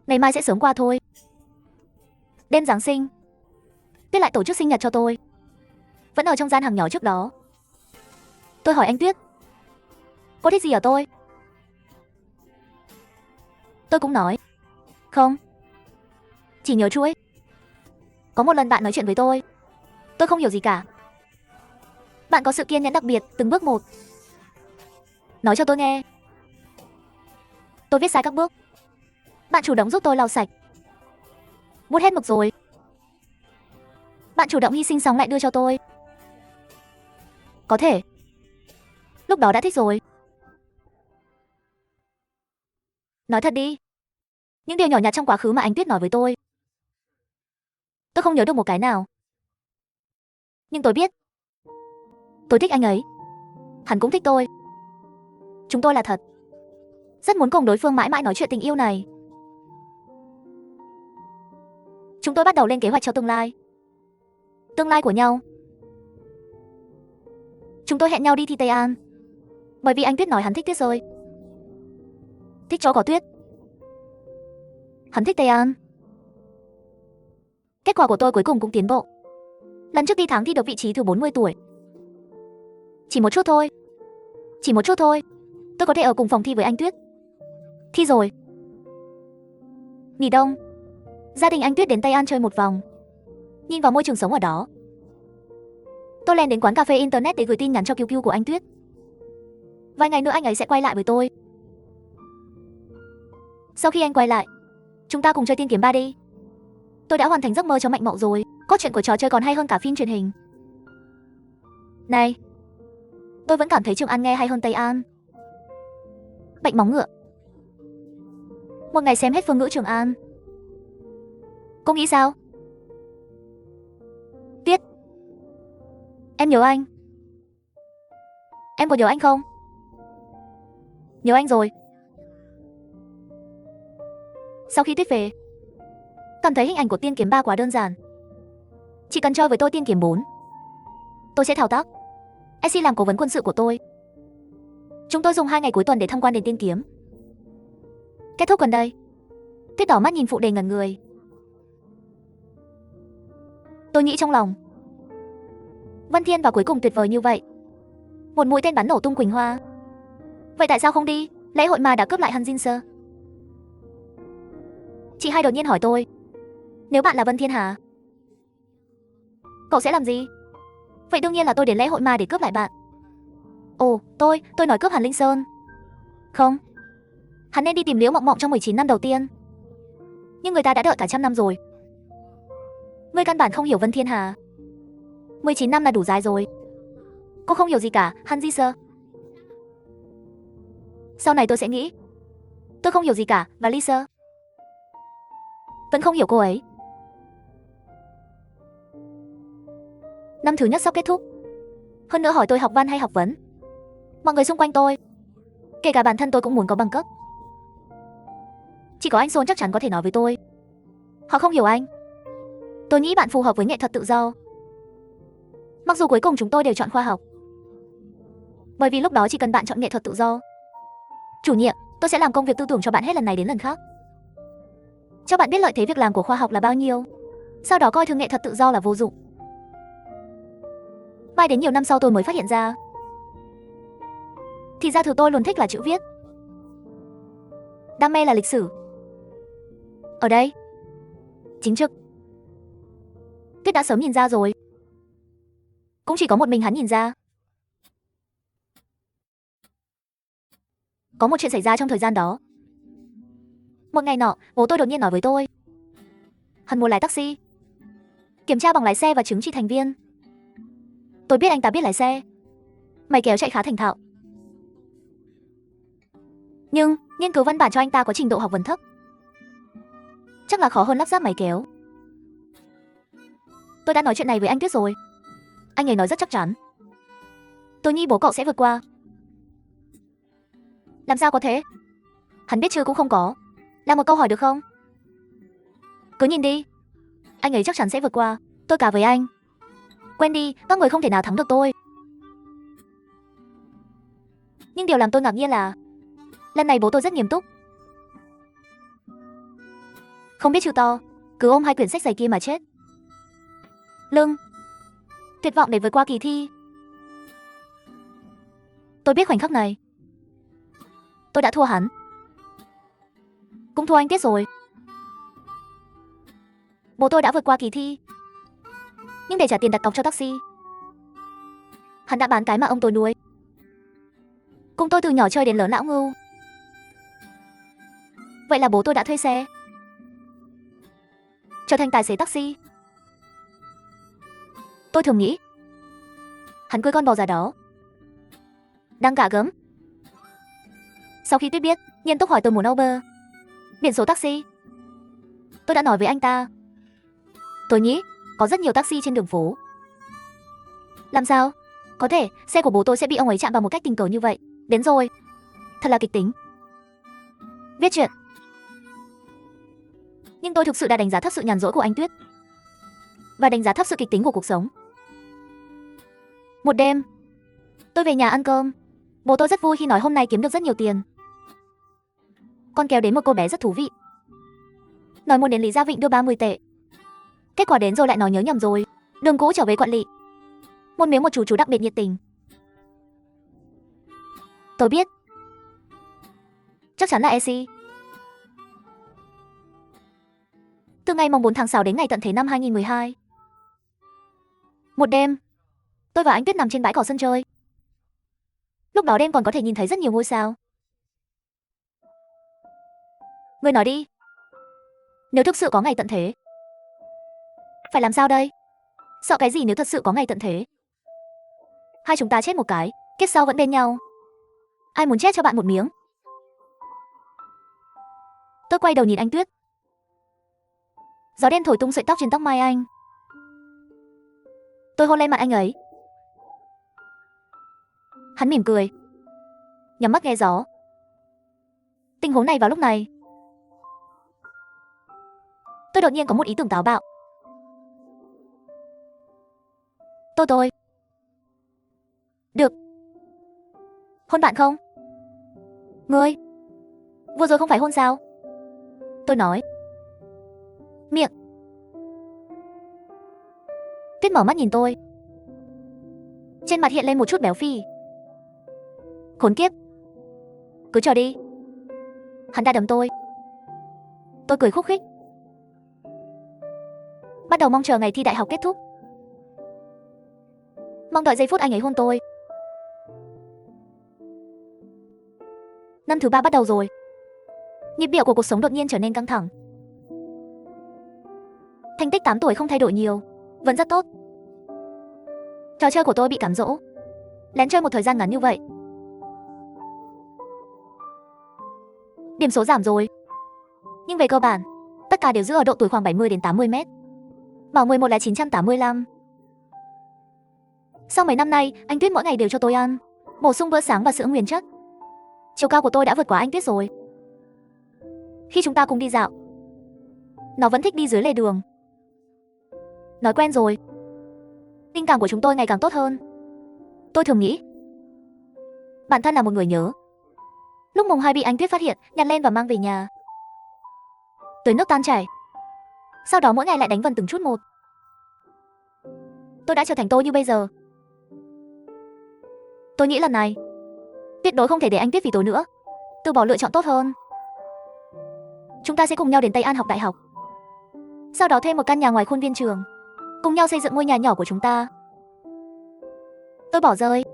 Ngày mai sẽ sớm qua thôi. Đêm Giáng sinh, Tuyết lại tổ chức sinh nhật cho tôi. Vẫn ở trong gian hàng nhỏ trước đó. Tôi hỏi anh Tuyết, cô thích gì ở tôi? Tôi cũng nói, không, chỉ nhớ chuỗi. Có một lần bạn nói chuyện với tôi không hiểu gì cả. Bạn có sự kiên nhẫn đặc biệt, từng bước một nói cho tôi nghe. Tôi viết sai các bước. Bạn chủ động giúp tôi lau sạch, bút hết mực rồi. Bạn chủ động hy sinh xong lại đưa cho tôi. Có thể lúc đó đã thích rồi. Nói thật đi, những điều nhỏ nhặt trong quá khứ mà anh Tuyết nói với tôi không nhớ được một cái nào. Nhưng tôi biết tôi thích anh ấy, hắn cũng thích tôi. Chúng tôi là thật. Rất muốn cùng đối phương mãi mãi nói chuyện tình yêu này. Chúng tôi bắt đầu lên kế hoạch cho tương lai. Tương lai của nhau. Chúng tôi hẹn nhau đi thi Tây An, bởi vì anh Tuyết nói hắn thích tuyết rơi, thích chỗ có tuyết. Hắn thích Tây An. Kết quả của tôi cuối cùng cũng tiến bộ. Lần trước đi tháng thi được vị trí thứ 40 tuổi. Chỉ một chút thôi. Chỉ một chút thôi, tôi có thể ở cùng phòng thi với anh Tuyết. Thi rồi. Nghỉ đông, gia đình anh Tuyết đến Tây An chơi một vòng, nhìn vào môi trường sống ở đó. Tôi lèn đến quán cà phê internet để gửi tin nhắn cho QQ của anh Tuyết. Vài ngày nữa anh ấy sẽ quay lại với tôi. Sau khi anh quay lại, chúng ta cùng chơi tiên kiếm 3 đi. Tôi đã hoàn thành giấc mơ cho Mạnh Mậu rồi. Cốt truyện của trò chơi còn hay hơn cả phim truyền hình. Này, tôi vẫn cảm thấy Trường An nghe hay hơn Tây An. Bệnh móng ngựa. Một ngày xem hết Phương ngữ Trường An. Cô nghĩ sao? Tiết. Em nhớ anh. Em có nhớ anh không? Nhớ anh rồi. Sau khi Tuyết về, cảm thấy hình ảnh của Tiên Kiếm 3 quá đơn giản. Chỉ cần chơi với tôi Tiên Kiếm 4, tôi sẽ thao tác. SC làm cố vấn quân sự của tôi. Chúng tôi dùng 2 ngày cuối tuần để tham quan đền Tiên Kiếm. Kết thúc gần đây, Tuyết đỏ mắt nhìn phụ đề ngẩn người. Tôi nghĩ trong lòng, Vân Thiên vào cuối cùng tuyệt vời như vậy. Một mũi tên bắn nổ tung Quỳnh Hoa. Vậy tại sao không đi lễ hội mà đã cướp lại Hàn Jin Sơ? Chị hai đột nhiên hỏi tôi, nếu bạn là Vân Thiên hả? Cậu sẽ làm gì? Vậy đương nhiên là tôi đến lễ hội ma để cướp lại bạn. Ồ, tôi nói cướp Hàn Linh Sơn. Không, hắn nên đi tìm Liễu Mộng Mộng trong 19 năm đầu tiên. Nhưng người ta đã đợi cả 100 năm rồi. Ngươi căn bản không hiểu Vân Thiên hả? 19 năm là đủ dài rồi. Cô không hiểu gì cả, Han Ji Sơ. Sau này tôi sẽ nghĩ tôi không hiểu gì cả, và Lee Sơ vẫn không hiểu cô ấy. Năm thứ nhất sắp kết thúc. Hơn nữa hỏi tôi học văn hay học vấn. Mọi người xung quanh tôi, kể cả bản thân tôi cũng muốn có bằng cấp. Chỉ có anh Son chắc chắn có thể nói với tôi. Họ không hiểu anh. Tôi nghĩ bạn phù hợp với nghệ thuật tự do. Mặc dù cuối cùng chúng tôi đều chọn khoa học. Bởi vì lúc đó chỉ cần bạn chọn nghệ thuật tự do. Chủ nhiệm, tôi sẽ làm công việc tư tưởng cho bạn hết lần này đến lần khác. Cho bạn biết lợi thế việc làm của khoa học là bao nhiêu. Sau đó coi thường nghệ thuật tự do là vô dụng. Mãi đến nhiều năm sau tôi mới phát hiện ra, thì ra thứ tôi luôn thích là chữ viết. Đam mê là lịch sử. Ở đây, chính trực. Tuyết đã sớm nhìn ra rồi. Cũng chỉ có một mình hắn nhìn ra. Có một chuyện xảy ra trong thời gian đó. Một ngày nọ, bố tôi đột nhiên nói với tôi, hắn muốn lái taxi, kiểm tra bằng lái xe và chứng chỉ thành viên. Tôi biết anh ta biết lái xe, máy kéo chạy khá thành thạo. Nhưng nghiên cứu văn bản cho anh ta có trình độ học vấn thấp. Chắc là khó hơn lắp ráp máy kéo. Tôi đã nói chuyện này với anh Tuyết rồi. Anh ấy nói rất chắc chắn. Tôi nghĩ bố cậu sẽ vượt qua. Làm sao có thể? Hắn biết chứ cũng không có. Là một câu hỏi được không? Cứ nhìn đi. Anh ấy chắc chắn sẽ vượt qua. Tôi cả với anh. Quen đi, các người không thể nào thắng được tôi. Nhưng điều làm tôi ngạc nhiên là lần này bố tôi rất nghiêm túc. Không biết chữ to, cứ ôm 2 quyển sách dày kia mà chết. Lưng tuyệt vọng để vượt qua kỳ thi. Tôi biết khoảnh khắc này tôi đã thua hắn, cũng thua anh Tiết rồi. Bố tôi đã vượt qua kỳ thi, nhưng để trả tiền đặt cọc cho taxi, hắn đã bán cái mà ông tôi nuôi. Cùng tôi từ nhỏ chơi đến lớn lão ngưu. Vậy là bố tôi đã thuê xe, trở thành tài xế taxi. Tôi thường nghĩ hắn cưới con bò già đó đang gạ gẫm. Sau khi Tuyết biết, nghiêm túc hỏi tôi muốn Uber, biển số taxi. Tôi đã nói với anh ta, tôi nghĩ có rất nhiều taxi trên đường phố. Làm sao có thể xe của bố tôi sẽ bị ông ấy chạm vào một cách tình cờ như vậy? Đến rồi, thật là kịch tính. Viết chuyện. Nhưng tôi thực sự đã đánh giá thấp sự nhàn rỗi của anh Tuyết, và đánh giá thấp sự kịch tính của cuộc sống. Một đêm, tôi về nhà ăn cơm. Bố tôi rất vui khi nói hôm nay kiếm được rất nhiều tiền. Con kéo đến một cô bé rất thú vị, nói muốn đến Lý Gia Vịnh đưa 30 tệ. Kết quả đến rồi lại nói nhớ nhầm rồi, đường cũ trở về Quận Lỵ. Một miếng một chú đặc biệt nhiệt tình. Tôi biết, chắc chắn là EC. Từ ngày mùng 4 tháng 6 đến ngày tận thế năm 2012. Một đêm, tôi và anh Tuyết nằm trên bãi cỏ sân chơi. Lúc đó đêm còn có thể nhìn thấy rất nhiều ngôi sao. Ngươi nói đi, nếu thực sự có ngày tận thế, phải làm sao đây? Sợ cái gì nếu thật sự có ngày tận thế? Hai chúng ta chết một cái, kiếp sau vẫn bên nhau. Ai muốn chết cho bạn một miếng? Tôi quay đầu nhìn anh Tuyết. Gió đen thổi tung sợi tóc trên tóc mai anh. Tôi hôn lên mặt anh ấy. Hắn mỉm cười, nhắm mắt nghe gió. Tình huống này vào lúc này, tôi đột nhiên có một ý tưởng táo bạo. Tôi được hôn bạn không? Ngươi vừa rồi không phải hôn sao? Tôi nói. Miệng. Tuyết mở mắt nhìn tôi. Trên mặt hiện lên một chút béo phì. Khốn kiếp. Cứ chờ đi. Hắn đã đấm tôi. Tôi cười khúc khích. Bắt đầu mong chờ ngày thi đại học kết thúc. Mong đợi giây phút anh ấy hôn tôi. Năm thứ 3 bắt đầu rồi. Nhịp điệu của cuộc sống đột nhiên trở nên căng thẳng. Thành tích 8 tuổi không thay đổi nhiều, vẫn rất tốt. Trò chơi của tôi bị cám dỗ. Lén chơi một thời gian ngắn như vậy. Điểm số giảm rồi. Nhưng về cơ bản, tất cả đều giữ ở độ tuổi khoảng 70 đến 80 mét. Bảo 11 là 985. Sau mấy năm nay, anh Tuyết mỗi ngày đều cho tôi ăn, bổ sung bữa sáng và sữa nguyên chất. Chiều cao của tôi đã vượt quá anh Tuyết rồi. Khi chúng ta cùng đi dạo, nó vẫn thích đi dưới lề đường. Nói quen rồi, tình cảm của chúng tôi ngày càng tốt hơn. Tôi thường nghĩ, bản thân là một người nhớ. Lúc mùng 2 bị anh Tuyết phát hiện, nhặt lên và mang về nhà. Tưới nước tan chảy. Sau đó mỗi ngày lại đánh vần từng chút một. Tôi đã trở thành tôi như bây giờ. Tôi nghĩ lần này, tuyệt đối không thể để anh Tuyết vì tôi nữa. Từ bỏ lựa chọn tốt hơn. Chúng ta sẽ cùng nhau đến Tây An học đại học. Sau đó thuê một căn nhà ngoài khuôn viên trường, cùng nhau xây dựng ngôi nhà nhỏ của chúng ta. Tôi bỏ rơi.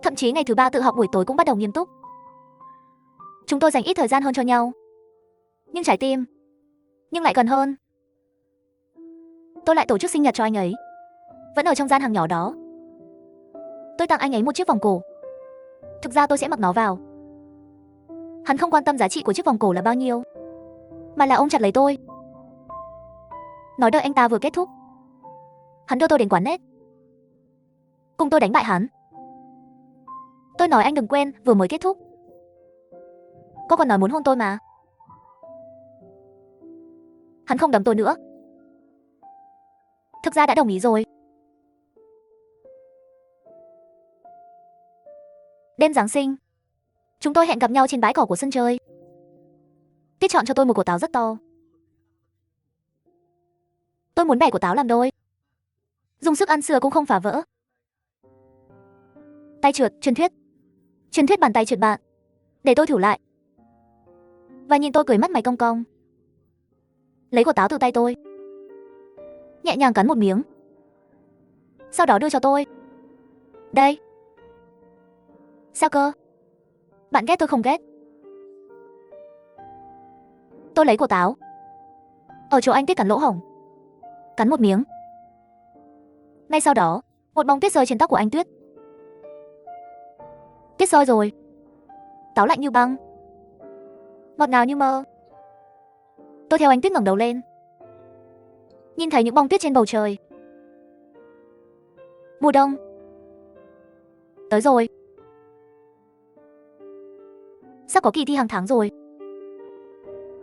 Thậm chí ngày thứ 3 tự học buổi tối cũng bắt đầu nghiêm túc. Chúng tôi dành ít thời gian hơn cho nhau. Nhưng trái tim lại gần hơn. Tôi lại tổ chức sinh nhật cho anh ấy. Vẫn ở trong gian hàng nhỏ đó. Tôi tặng anh ấy một chiếc vòng cổ. Thực ra tôi sẽ mặc nó vào. Hắn không quan tâm giá trị của chiếc vòng cổ là bao nhiêu, mà là ôm chặt lấy tôi. Nói đợi anh ta vừa kết thúc, hắn đưa tôi đến quán net, cùng tôi đánh bại hắn. Tôi nói anh đừng quên, vừa mới kết thúc. Cô còn nói muốn hôn tôi mà. Hắn không đấm tôi nữa. Thực ra đã đồng ý rồi. Đêm Giáng sinh, chúng tôi hẹn gặp nhau trên bãi cỏ của sân chơi. Tiết chọn cho tôi một quả táo rất to. Tôi muốn bẻ quả táo làm đôi. Dùng sức ăn sừa cũng không phá vỡ. Tay trượt, truyền thuyết bàn tay trượt bạn. Để tôi thử lại. Và nhìn tôi cười mắt mày cong cong. Lấy quả táo từ tay tôi, nhẹ nhàng cắn một miếng. Sau đó đưa cho tôi. Đây. Sao cơ? Bạn ghét tôi không ghét? Tôi lấy quả táo. Ở chỗ anh Tuyết cắn lỗ hổng. Cắn một miếng. Ngay sau đó, một bông tuyết rơi trên tóc của anh Tuyết. Tuyết rơi rồi. Táo lạnh như băng, ngọt ngào như mơ. Tôi theo anh Tuyết ngẩng đầu lên, nhìn thấy những bông tuyết trên bầu trời. Mùa đông tới rồi. Sắp có kỳ thi hàng tháng rồi.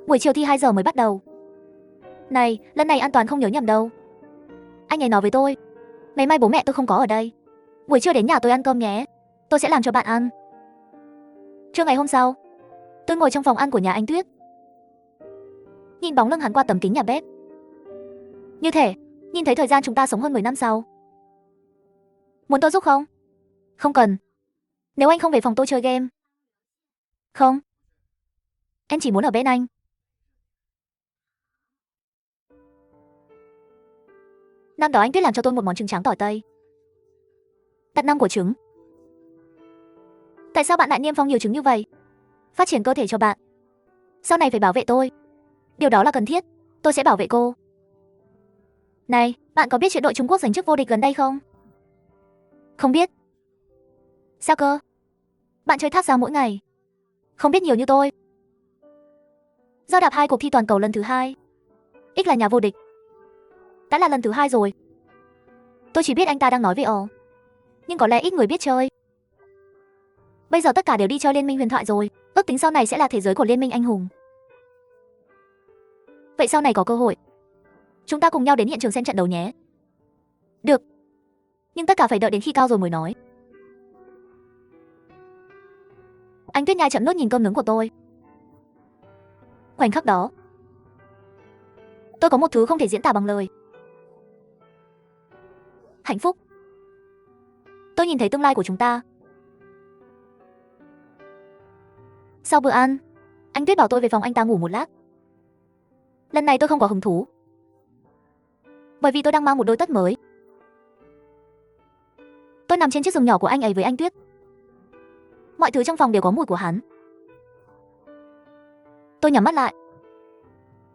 Buổi chiều thi 2 giờ mới bắt đầu. Này, lần này an toàn không nhớ nhầm đâu. Anh ấy nói với tôi, ngày mai bố mẹ tôi không có ở đây. Buổi trưa đến nhà tôi ăn cơm nhé. Tôi sẽ làm cho bạn ăn. Trưa ngày hôm sau, tôi ngồi trong phòng ăn của nhà anh Tuyết, nhìn bóng lưng hắn qua tấm kính nhà bếp. Như thể nhìn thấy thời gian chúng ta sống hơn 10 năm sau. Muốn tôi giúp không? Không cần. Nếu anh không về phòng tôi chơi game. Không. Em chỉ muốn ở bên anh. Năm đó anh Tuyết làm cho tôi một món trứng trắng tỏi tây. Đặt năm của trứng. Tại sao bạn lại niêm phong nhiều trứng như vậy? Phát triển cơ thể cho bạn. Sau này phải bảo vệ tôi. Điều đó là cần thiết. Tôi sẽ bảo vệ cô. Này, bạn có biết chuyện đội Trung Quốc giành chức vô địch gần đây không? Không biết. Sao cơ? Bạn chơi thác sao mỗi ngày? Không biết nhiều như tôi. Do đạp 2 cuộc thi toàn cầu lần thứ 2. X là nhà vô địch. Đã là lần thứ 2 rồi. Tôi chỉ biết anh ta đang nói về ồ. Nhưng có lẽ ít người biết chơi. Bây giờ tất cả đều đi chơi Liên minh huyền thoại rồi. Ước tính sau này sẽ là thế giới của Liên minh anh hùng. Vậy sau này có cơ hội, chúng ta cùng nhau đến hiện trường xem trận đấu nhé. Được. Nhưng tất cả phải đợi đến khi cao rồi mới nói. Anh Tuyết nhai chậm nuốt nhìn cơm nướng của tôi. Khoảnh khắc đó, tôi có một thứ không thể diễn tả bằng lời. Hạnh phúc. Tôi nhìn thấy tương lai của chúng ta. Sau bữa ăn, anh Tuyết bảo tôi về phòng anh ta ngủ một lát. Lần này tôi không có hứng thú, bởi vì tôi đang mang một đôi tất mới. Tôi nằm trên chiếc giường nhỏ của anh ấy với anh Tuyết. Mọi thứ trong phòng đều có mùi của hắn. Tôi nhắm mắt lại.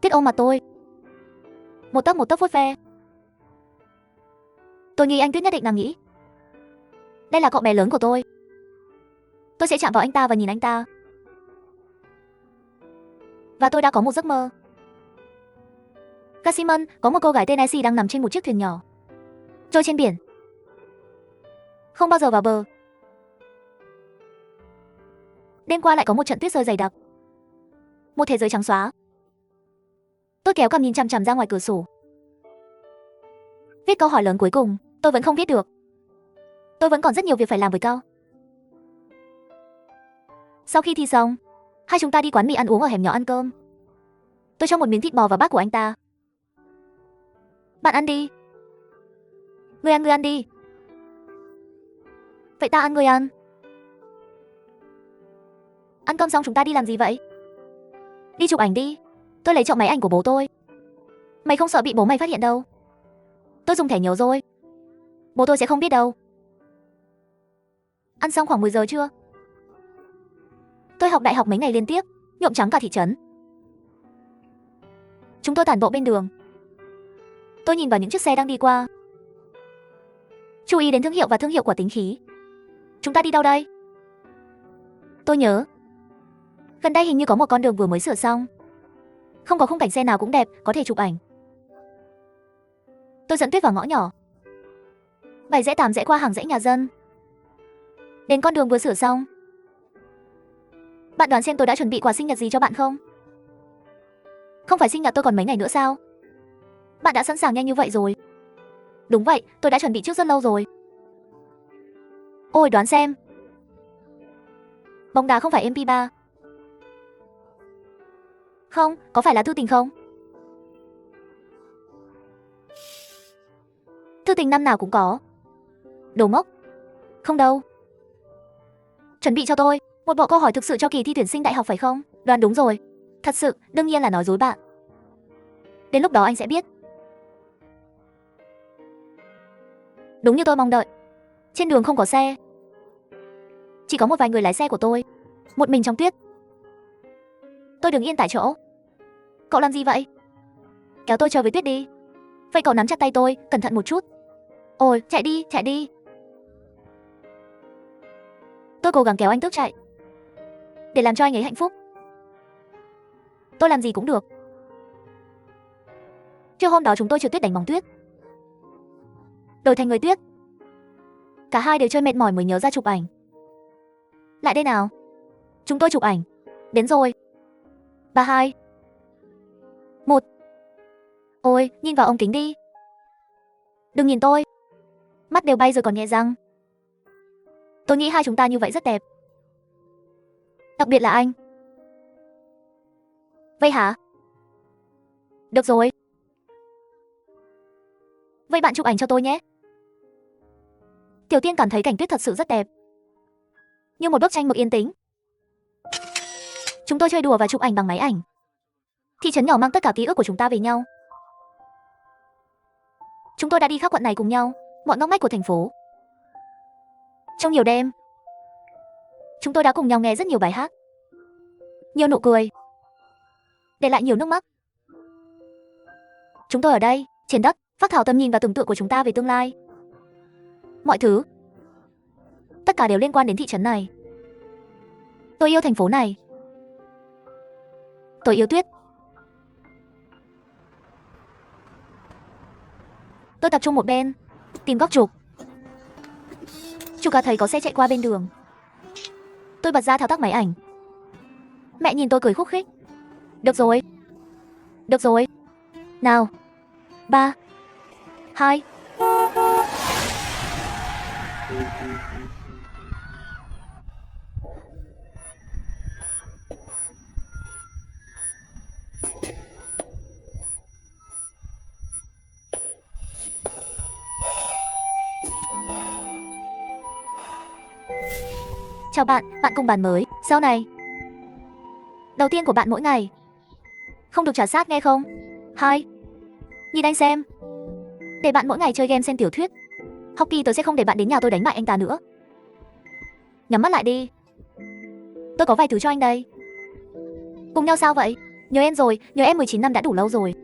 Tuyết ôm mặt tôi, một tấc vuốt ve. Tôi nghĩ anh Tuyết nhất định đang nghĩ đây là cậu bé lớn của tôi. Tôi sẽ chạm vào anh ta và nhìn anh ta. Và tôi đã có một giấc mơ. Casimon, có một cô gái tên Essie đang nằm trên một chiếc thuyền nhỏ, trôi trên biển, không bao giờ vào bờ. Đêm qua lại có một trận tuyết rơi dày đặc. Một thế giới trắng xóa. Tôi kéo cằm nhìn chằm chằm ra ngoài cửa sổ. Viết câu hỏi lớn cuối cùng, tôi vẫn không viết được. Tôi vẫn còn rất nhiều việc phải làm với Cao. Sau khi thi xong, hai chúng ta đi quán mì ăn uống ở hẻm nhỏ ăn cơm. Tôi cho một miếng thịt bò vào bát của anh ta. Bạn ăn đi. Ngươi ăn đi. Vậy ta ăn, ngươi ăn. Ăn cơm xong chúng ta đi làm gì vậy? Đi chụp ảnh đi. Tôi lấy trộm máy ảnh của bố tôi. Mày không sợ bị bố mày phát hiện đâu. Tôi dùng thẻ nhớ rồi. Bố tôi sẽ không biết đâu. Ăn xong khoảng 10 giờ trưa. Tôi học đại học mấy ngày liên tiếp, nhuộm trắng cả thị trấn. Chúng tôi tản bộ bên đường. Tôi nhìn vào những chiếc xe đang đi qua. Chú ý đến thương hiệu và thương hiệu của tính khí. Chúng ta đi đâu đây? Tôi nhớ, gần đây hình như có một con đường vừa mới sửa xong. Không có khung cảnh xe nào cũng đẹp, có thể chụp ảnh. Tôi dẫn Tuyết vào ngõ nhỏ. 7 rẽ 8 rẽ qua hàng dãy nhà dân. Đến con đường vừa sửa xong. Bạn đoán xem tôi đã chuẩn bị quà sinh nhật gì cho bạn không? Không phải sinh nhật tôi còn mấy ngày nữa sao? Bạn đã sẵn sàng nhanh như vậy rồi. Đúng vậy, tôi đã chuẩn bị trước rất lâu rồi. Ôi, đoán xem. Bóng đá không phải MP3. Không, có phải là thư tình không? Thư tình năm nào cũng có. Đồ ngốc. Không đâu. Chuẩn bị cho tôi một bộ câu hỏi thực sự cho kỳ thi tuyển sinh đại học phải không? Đoán đúng rồi. Thật sự, đương nhiên là nói dối bạn. Đến lúc đó anh sẽ biết. Đúng như tôi mong đợi. Trên đường không có xe. Chỉ có một vài người lái xe của tôi. Một mình trong tuyết. Tôi đứng yên tại chỗ. Cậu làm gì vậy? Kéo tôi chơi với tuyết đi. Vậy cậu nắm chặt tay tôi, cẩn thận một chút. Ôi, chạy đi, chạy đi. Tôi cố gắng kéo anh Tước chạy, để làm cho anh ấy hạnh phúc. Tôi làm gì cũng được. Trưa hôm đó chúng tôi trượt tuyết đánh bóng tuyết. Đổi thành người tuyết. Cả hai đều chơi mệt mỏi mới nhớ ra chụp ảnh. Lại đây nào. Chúng tôi chụp ảnh. Đến rồi. 3, 2, 1. Ôi, nhìn vào ống kính đi. Đừng nhìn tôi. Mắt đều bay rồi còn nhẹ răng. Tôi nghĩ hai chúng ta như vậy rất đẹp. Đặc biệt là anh. Vậy hả? Được rồi. Vậy bạn chụp ảnh cho tôi nhé. Tiểu Tiên cảm thấy cảnh tuyết thật sự rất đẹp, như một bức tranh mực yên tĩnh. Chúng tôi chơi đùa và chụp ảnh bằng máy ảnh. Thị trấn nhỏ mang tất cả ký ức của chúng ta về nhau. Chúng tôi đã đi khắp quận này cùng nhau, mọi ngóc ngách của thành phố. Trong nhiều đêm, chúng tôi đã cùng nhau nghe rất nhiều bài hát, nhiều nụ cười, để lại nhiều nước mắt. Chúng tôi ở đây, trên đất, phác thảo tầm nhìn và tưởng tượng của chúng ta về tương lai. Mọi thứ, tất cả đều liên quan đến thị trấn này. Tôi yêu thành phố này. Tôi yêu tuyết. Tôi tập trung một bên, tìm góc trục. Chủ cả thấy có xe chạy qua bên đường. Tôi bật ra thao tác máy ảnh. Mẹ nhìn tôi cười khúc khích. Được rồi. Được rồi. Nào. 3 2 Chào bạn, bạn cùng bàn mới. Sau này. Đầu tiên của bạn mỗi ngày. Không được trả sát nghe không? 2. Nhìn anh xem. Để bạn mỗi ngày chơi game xem tiểu thuyết. Học kỳ tôi sẽ không để bạn đến nhà tôi đánh bại anh ta nữa. Nhắm mắt lại đi. Tôi có vài thứ cho anh đây. Cùng nhau sao vậy? Nhớ em rồi, nhớ em 19 năm đã đủ lâu rồi.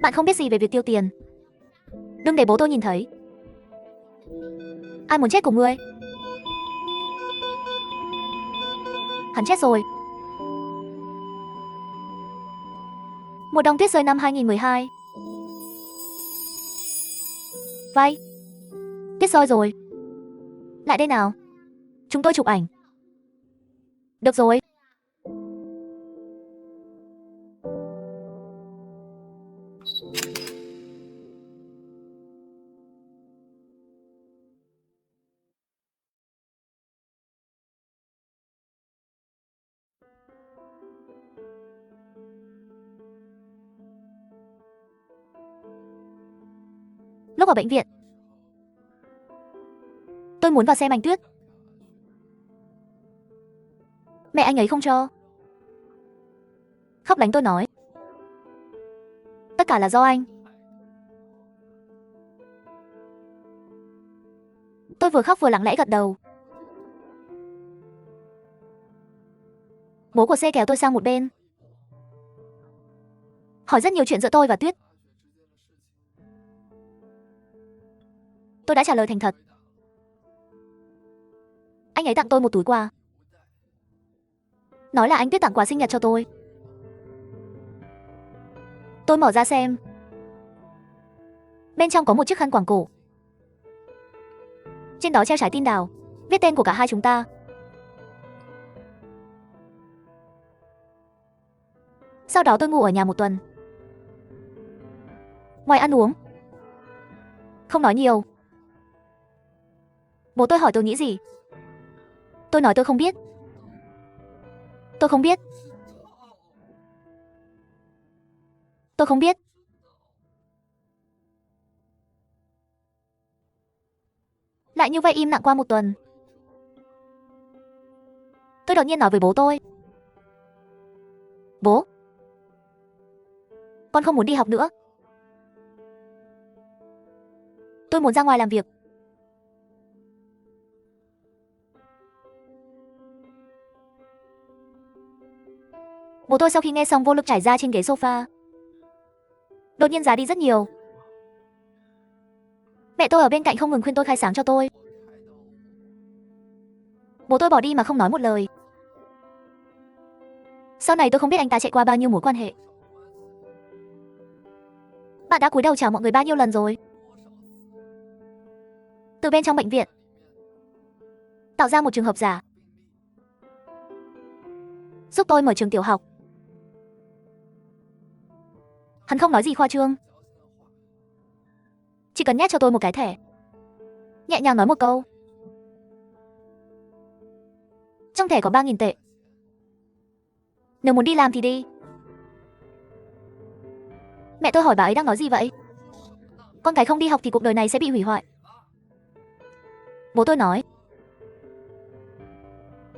Bạn không biết gì về việc tiêu tiền. Đừng để bố tôi nhìn thấy. Ai muốn chết cùng ngươi? Hắn chết rồi. Mùa đông tuyết rơi năm 2012. Vay. Tuyết rơi rồi. Lại đây nào. Chúng tôi chụp ảnh. Được rồi. Lúc ở bệnh viện, tôi muốn vào xem anh Tuyết. Mẹ anh ấy không cho. Khóc lánh tôi nói. Tất cả là do anh. Tôi vừa khóc vừa lặng lẽ gật đầu. Bố của C kéo tôi sang một bên. Hỏi rất nhiều chuyện giữa tôi và Tuyết. Tôi đã trả lời thành thật. Anh ấy tặng tôi một túi quà. Nói là anh Tuyết tặng quà sinh nhật cho tôi. Tôi mở ra xem. Bên trong có một chiếc khăn quàng cổ. Trên đó treo trái tim đào, viết tên của cả hai chúng ta. Sau đó tôi ngủ ở nhà một tuần. Ngoài ăn uống, không nói nhiều. Bố tôi hỏi tôi nghĩ gì. Tôi nói tôi không biết. Tôi không biết. Tôi không biết. Lại như vậy im lặng qua một tuần. Tôi đột nhiên nói với bố tôi. Bố, con không muốn đi học nữa. Tôi muốn ra ngoài làm việc. Bố tôi sau khi nghe xong vô lực trải ra trên ghế sofa. Đột nhiên già đi rất nhiều. Mẹ tôi ở bên cạnh không ngừng khuyên tôi khai sáng cho tôi. Bố tôi bỏ đi mà không nói một lời. Sau này tôi không biết anh ta chạy qua bao nhiêu mối quan hệ. Bạn đã cúi đầu chào mọi người bao nhiêu lần rồi? Từ bên trong bệnh viện, tạo ra một trường hợp giả. Giúp tôi mở trường tiểu học. Hắn không nói gì khoa trương. Chỉ cần nhét cho tôi một cái thẻ. Nhẹ nhàng nói một câu. Trong thẻ có 3.000 tệ. Nếu muốn đi làm thì đi. Mẹ tôi hỏi bà ấy đang nói gì vậy? Con cái không đi học thì cuộc đời này sẽ bị hủy hoại. Bố tôi nói.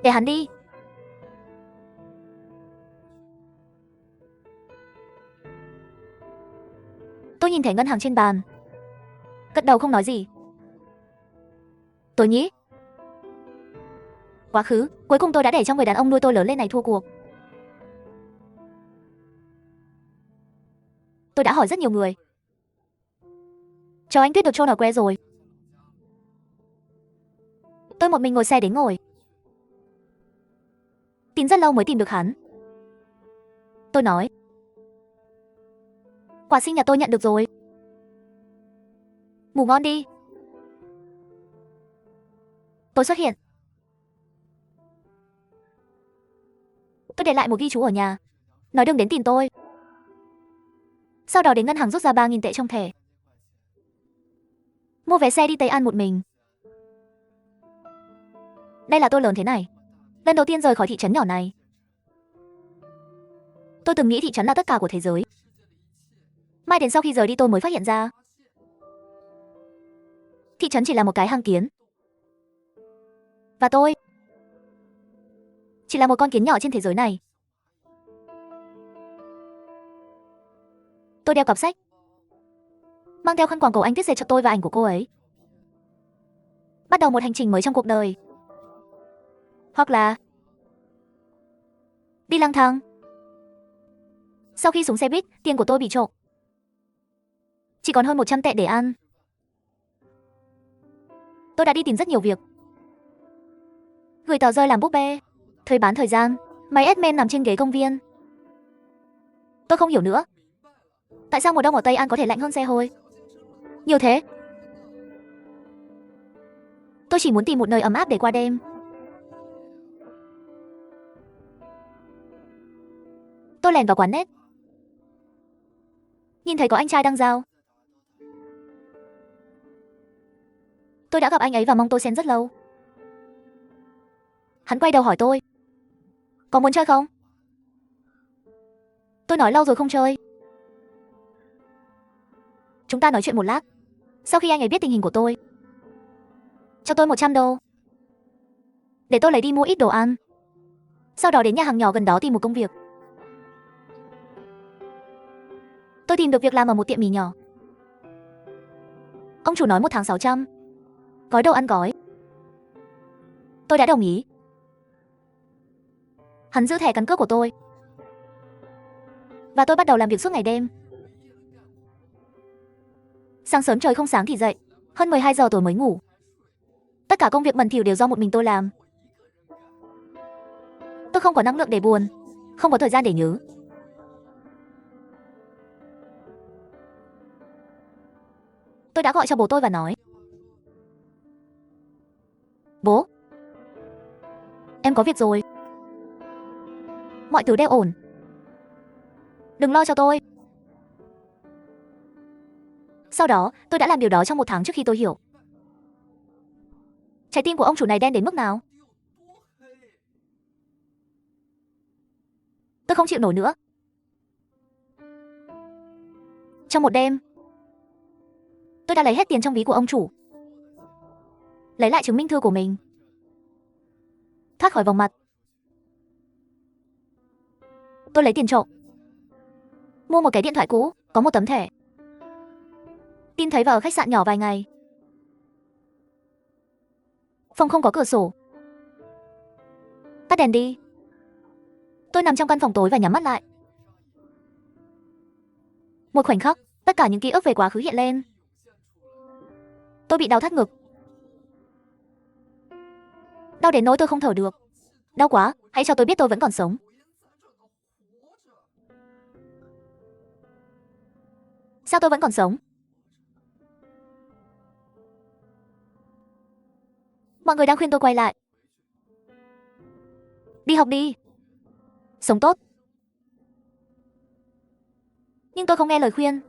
Để hắn đi. Tôi nhìn thẻ ngân hàng trên bàn. Gật đầu không nói gì. Tôi nghĩ. Quá khứ, cuối cùng tôi đã để cho người đàn ông nuôi tôi lớn lên này thua cuộc. Tôi đã hỏi rất nhiều người. Cháu anh Tuyết được chôn ở quê rồi. Tôi một mình ngồi xe đến ngồi. Tìm rất lâu mới tìm được hắn. Tôi nói. Quà sinh nhật tôi nhận được rồi. Ngủ ngon đi. Tôi xuất hiện. Tôi để lại một ghi chú ở nhà, nói đừng đến tìm tôi. Sau đó đến ngân hàng rút ra 3.000 tệ trong thẻ, mua vé xe đi Tây An một mình. Đây là tôi lớn thế này, lần đầu tiên rời khỏi thị trấn nhỏ này. Tôi từng nghĩ thị trấn là tất cả của thế giới. Mai đến sau khi rời đi tôi mới phát hiện ra thị trấn chỉ là một cái hang kiến. Và tôi chỉ là một con kiến nhỏ trên thế giới này. Tôi đeo cặp sách, mang theo khăn quàng cổ anh Tuyết dệt cho tôi và ảnh của cô ấy. Bắt đầu một hành trình mới trong cuộc đời. Hoặc là đi lang thang. Sau khi xuống xe buýt, tiền của tôi bị trộm. Chỉ còn hơn 100 tệ để ăn. Tôi đã đi tìm rất nhiều việc. Gửi tờ rơi làm búp bê, thuê bán thời gian, máy admin nằm trên ghế công viên. Tôi không hiểu nữa. Tại sao mùa đông ở Tây An có thể lạnh hơn xe hơi nhiều thế? Tôi chỉ muốn tìm một nơi ấm áp để qua đêm. Tôi lèn vào quán net, nhìn thấy có anh trai đang giao. Tôi đã gặp anh ấy và mong tôi xen rất lâu. Hắn quay đầu hỏi tôi, có muốn chơi không? Tôi nói lâu rồi không chơi. Chúng ta nói chuyện một lát. Sau khi anh ấy biết tình hình của tôi, cho tôi 100 đô để tôi lấy đi mua ít đồ ăn. Sau đó đến nhà hàng nhỏ gần đó tìm một công việc. Tôi tìm được việc làm ở một tiệm mì nhỏ. Ông chủ nói 1 tháng 600, gói đồ ăn gói. Tôi đã đồng ý. Hắn giữ thẻ căn cước của tôi và tôi bắt đầu làm việc suốt ngày đêm. Sáng sớm trời không sáng thì dậy, hơn 12 giờ tối mới ngủ. Tất cả công việc bẩn thỉu đều do một mình tôi làm. Tôi không có năng lượng để buồn, không có thời gian để nhớ. Tôi đã gọi cho bố tôi và nói, bố, em có việc rồi. Mọi thứ đều ổn. Đừng lo cho tôi. Sau đó, tôi đã làm điều đó trong 1 tháng trước khi tôi hiểu trái tim của ông chủ này đen đến mức nào. Tôi không chịu nổi nữa. Trong một đêm, tôi đã lấy hết tiền trong ví của ông chủ, lấy lại chứng minh thư của mình, thoát khỏi vòng mặt. Tôi lấy tiền trộm, mua một cái điện thoại cũ, có một tấm thẻ. Tin thấy vào ở khách sạn nhỏ vài ngày. Phòng không có cửa sổ. Tắt đèn đi. Tôi nằm trong căn phòng tối và nhắm mắt lại. Một khoảnh khắc, tất cả những ký ức về quá khứ hiện lên. Tôi bị đau thắt ngực. Đau đến nỗi tôi không thở được. Đau quá, hãy cho tôi biết tôi vẫn còn sống. Sao tôi vẫn còn sống? Mọi người đang khuyên tôi quay lại. Đi học đi. Sống tốt. Nhưng tôi không nghe lời khuyên.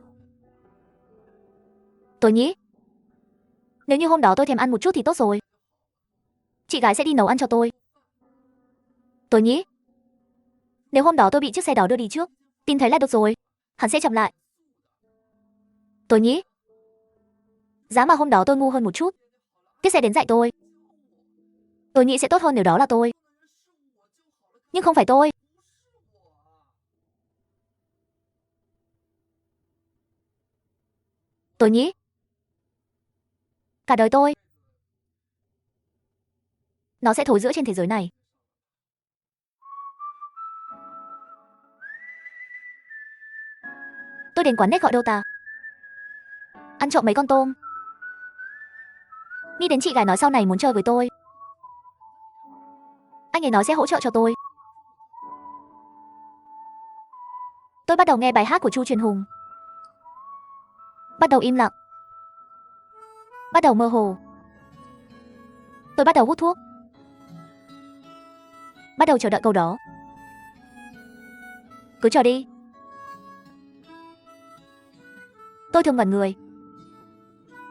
Tôi nghĩ, nếu như hôm đó tôi thèm ăn một chút thì tốt rồi. Chị gái sẽ đi nấu ăn cho tôi. Tôi nghĩ, nếu hôm đó tôi bị chiếc xe đó đưa đi trước, tin thấy là được rồi, hắn sẽ chậm lại. Tôi nghĩ, giá mà hôm đó tôi ngu hơn một chút, Tiết sẽ đến dạy tôi. Tôi nghĩ sẽ tốt hơn nếu đó là tôi. Nhưng không phải tôi. Tôi nghĩ, cả đời tôi, nó sẽ thối rữa trên thế giới này. Tôi đến quán nét gọi Dota, ăn trộm mấy con tôm. Nghĩ đến chị gái nói sau này muốn chơi với tôi. Anh ấy nói sẽ hỗ trợ cho tôi. Tôi bắt đầu nghe bài hát của Chu Truyền Hùng. Bắt đầu im lặng. bắt đầu mơ hồ. Tôi bắt đầu hút thuốc. Bắt đầu chờ đợi câu đó. Cứ chờ đi. Tôi thường ngẩn người.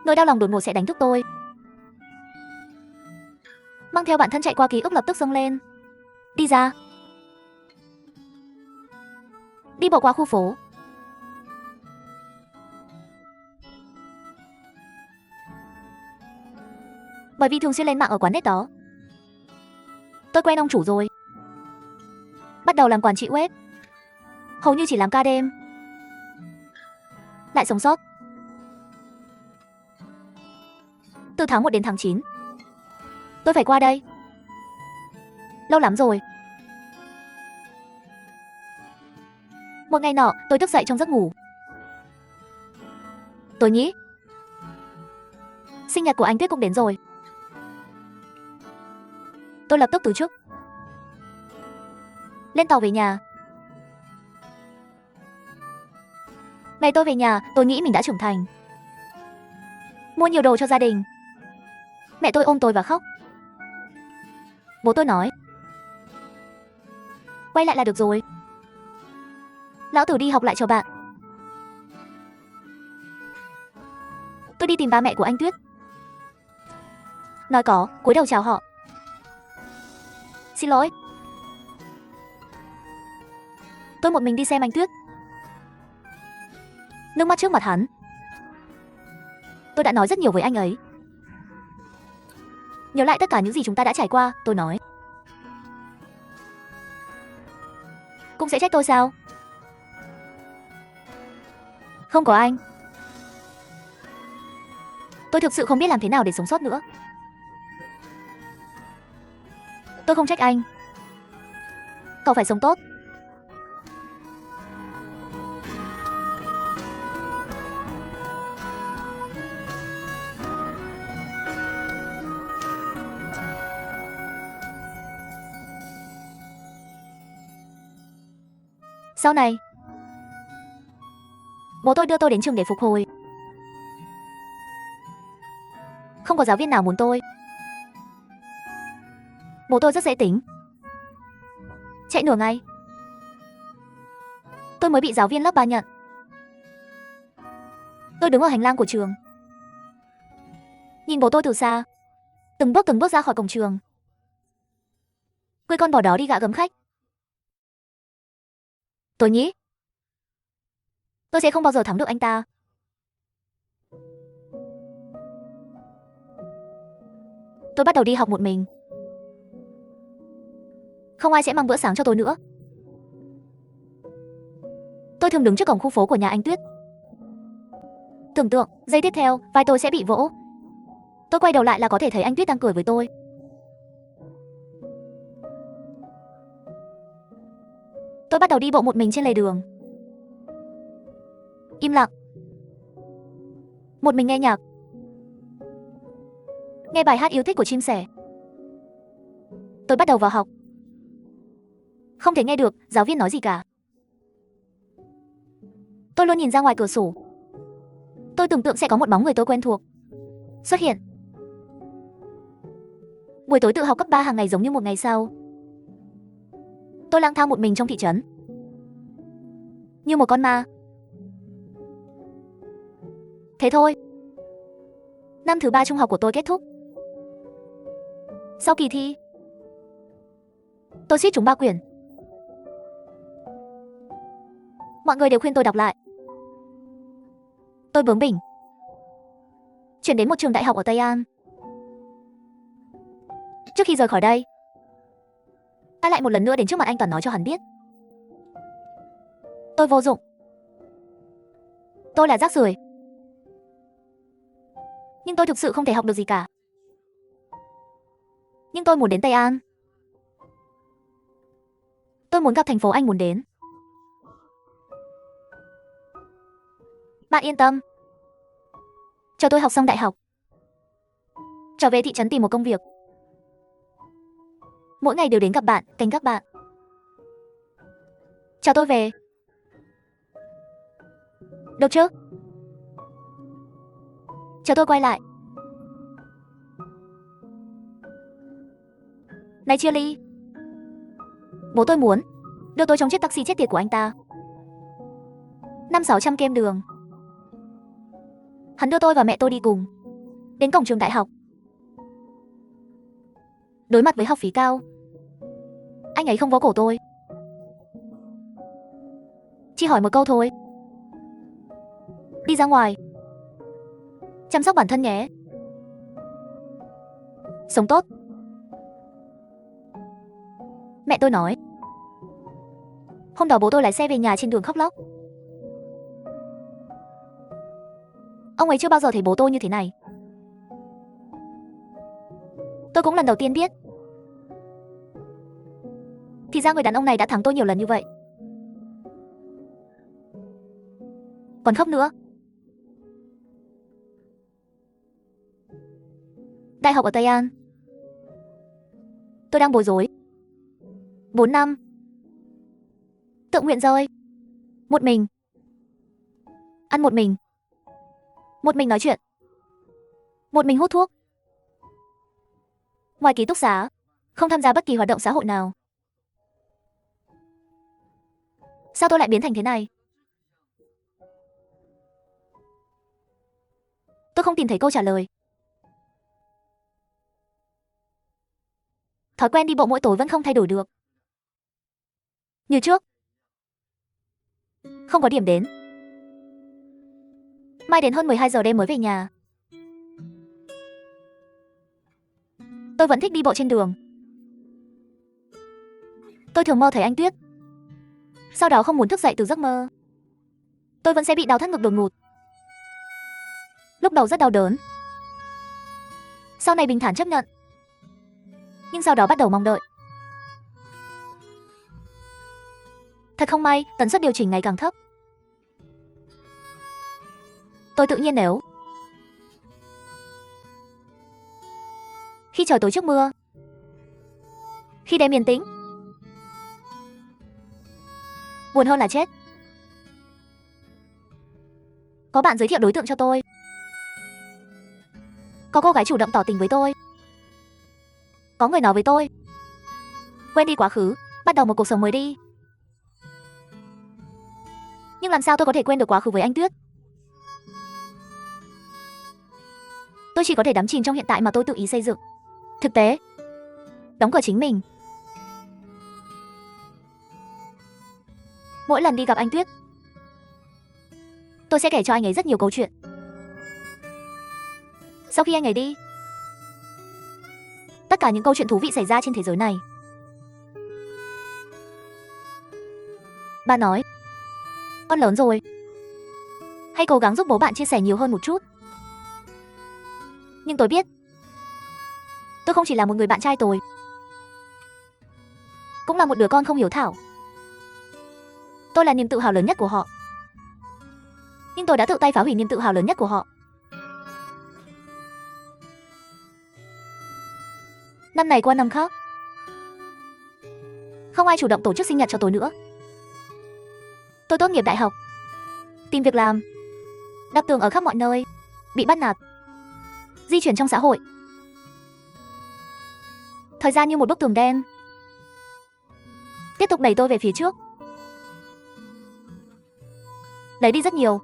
Nỗi đau lòng đột ngột sẽ đánh thức tôi. Mang theo bản thân chạy qua ký ức lập tức dâng lên. Đi ra. Đi bộ qua khu phố. Bởi vì thường xuyên lên mạng ở quán net đó. Tôi quen ông chủ rồi. Bắt đầu làm quản trị web. Hầu như chỉ làm ca đêm. Lại sống sót. Từ tháng 1 đến tháng 9. Tôi phải qua đây. Lâu lắm rồi. Một ngày nọ, tôi thức dậy trong giấc ngủ. Tôi nghĩ sinh nhật của anh Tuyết cũng đến rồi. Tôi lập tức từ chức. Lên tàu về nhà. Ngày tôi về nhà, tôi nghĩ mình đã trưởng thành. Mua nhiều đồ cho gia đình. Mẹ tôi ôm tôi và khóc. Bố tôi nói, quay lại là được rồi. Lão tử đi học lại cho bạn. Tôi đi tìm ba mẹ của anh Tuyết. Nói có, cúi đầu chào họ. Xin lỗi. Tôi một mình đi xem anh Tuyết. Nước mắt trước mặt hắn. Tôi đã nói rất nhiều với anh ấy. Nhớ lại tất cả những gì chúng ta đã trải qua, tôi nói. Cũng sẽ trách tôi sao? Không có anh. Tôi thực sự không biết làm thế nào để sống sót nữa. Tôi không trách anh. Cậu phải sống tốt. Sau này, bố tôi đưa tôi đến trường để phục hồi. Không có giáo viên nào muốn tôi. Bố tôi rất dễ tính. Chạy nửa ngày, tôi mới bị giáo viên lớp 3 nhận. Tôi đứng ở hành lang của trường, nhìn bố tôi từ xa, từng bước ra khỏi cổng trường. Quê con bỏ đó đi gạ gấm khách. Tôi nghĩ tôi sẽ không bao giờ thắng được anh ta. Tôi bắt đầu đi học một mình. Không ai sẽ mang bữa sáng cho tôi nữa. Tôi thường đứng trước cổng khu phố của nhà anh Tuyết. Tưởng tượng, giây tiếp theo, vai tôi sẽ bị vỗ. Tôi quay đầu lại là có thể thấy anh Tuyết đang cười với tôi. Tôi bắt đầu đi bộ một mình trên lề đường. Im lặng. Một mình nghe nhạc. Nghe bài hát yêu thích của chim sẻ. Tôi bắt đầu vào học. Không thể nghe được giáo viên nói gì cả. Tôi luôn nhìn ra ngoài cửa sổ. Tôi tưởng tượng sẽ có một bóng người tôi quen thuộc xuất hiện. Buổi tối tự học cấp 3 hàng ngày giống như một ngày sau. Tôi lang thang một mình trong thị trấn, như một con ma. Thế thôi. Năm thứ 3 trung học của tôi kết thúc. Sau kỳ thi, tôi suýt trúng 3 quyển. Mọi người đều khuyên tôi đọc lại. Tôi bướng bỉnh, chuyển đến một trường đại học ở Tây An. Trước khi rời khỏi đây, ta lại một lần nữa đến trước mặt anh Toàn nói cho hắn biết tôi vô dụng. Tôi là rác rưởi. Nhưng tôi thực sự không thể học được gì cả. Nhưng tôi muốn đến Tây An. Tôi muốn gặp thành phố anh muốn đến. Bạn yên tâm. Chờ tôi học xong đại học, trở về thị trấn tìm một công việc. Mỗi ngày đều đến gặp bạn, canh các bạn. Chào tôi về. Được chứ? Chờ tôi quay lại. Này Chia, bố tôi muốn đưa tôi trong chiếc taxi chết tiệt của anh ta. 500-600 kem đường. Hắn đưa tôi và mẹ tôi đi cùng đến cổng trường đại học. Đối mặt với học phí cao, anh ấy không vỗ cổ tôi, chỉ hỏi một câu thôi: đi ra ngoài, chăm sóc bản thân nhé, sống tốt. Mẹ tôi nói hôm đó bố tôi lái xe về nhà trên đường khóc lóc. Ông ấy chưa bao giờ thấy bố tôi như thế này. Tôi cũng lần đầu tiên biết thì ra người đàn ông này đã thắng tôi nhiều lần như vậy. Còn khóc nữa. Đại học ở Tây An. Tôi đang bối rối. 4 năm. Tự nguyện rơi. Một mình. Ăn một mình. Một mình nói chuyện. Một mình hút thuốc. Ngoài ký túc xá, không tham gia bất kỳ hoạt động xã hội nào. Sao tôi lại biến thành thế này? Tôi không tìm thấy câu trả lời. Thói quen đi bộ mỗi tối vẫn không thay đổi được. Như trước. Không có điểm đến. Mai đến hơn 12 giờ đêm mới về nhà. Tôi vẫn thích đi bộ trên đường. Tôi thường mơ thấy anh Tuyết. Sau đó không muốn thức dậy từ giấc mơ. Tôi vẫn sẽ bị đau thắt ngực đột ngột. Lúc đầu rất đau đớn. Sau này bình thản chấp nhận. Nhưng sau đó bắt đầu mong đợi. Thật không may, tần suất điều chỉnh ngày càng thấp. Tôi tự nhiên nếu khi trời tối trước mưa, khi đêm yên tĩnh, buồn hơn là chết. Có bạn giới thiệu đối tượng cho tôi. Có cô gái chủ động tỏ tình với tôi. Có người nói với tôi quên đi quá khứ, bắt đầu một cuộc sống mới đi. Nhưng làm sao tôi có thể quên được quá khứ với anh Tuyết? Tôi chỉ có thể đắm chìm trong hiện tại mà tôi tự ý xây dựng. Thực tế, đóng cửa chính mình. Mỗi lần đi gặp anh Tuyết, tôi sẽ kể cho anh ấy rất nhiều câu chuyện. Sau khi anh ấy đi, tất cả những câu chuyện thú vị xảy ra trên thế giới này. Ba nói, con lớn rồi, hãy cố gắng giúp bố bạn chia sẻ nhiều hơn một chút. Nhưng tôi biết, tôi không chỉ là một người bạn trai tồi, cũng là một đứa con không hiếu thảo. Tôi là niềm tự hào lớn nhất của họ. Nhưng tôi đã tự tay phá hủy niềm tự hào lớn nhất của họ. Năm này qua năm khác, không ai chủ động tổ chức sinh nhật cho tôi nữa. Tôi tốt nghiệp đại học, tìm việc làm, đắp tường ở khắp mọi nơi, bị bắt nạt, di chuyển trong xã hội. Thời gian như một bức tường đen, tiếp tục đẩy tôi về phía trước, lấy đi rất nhiều.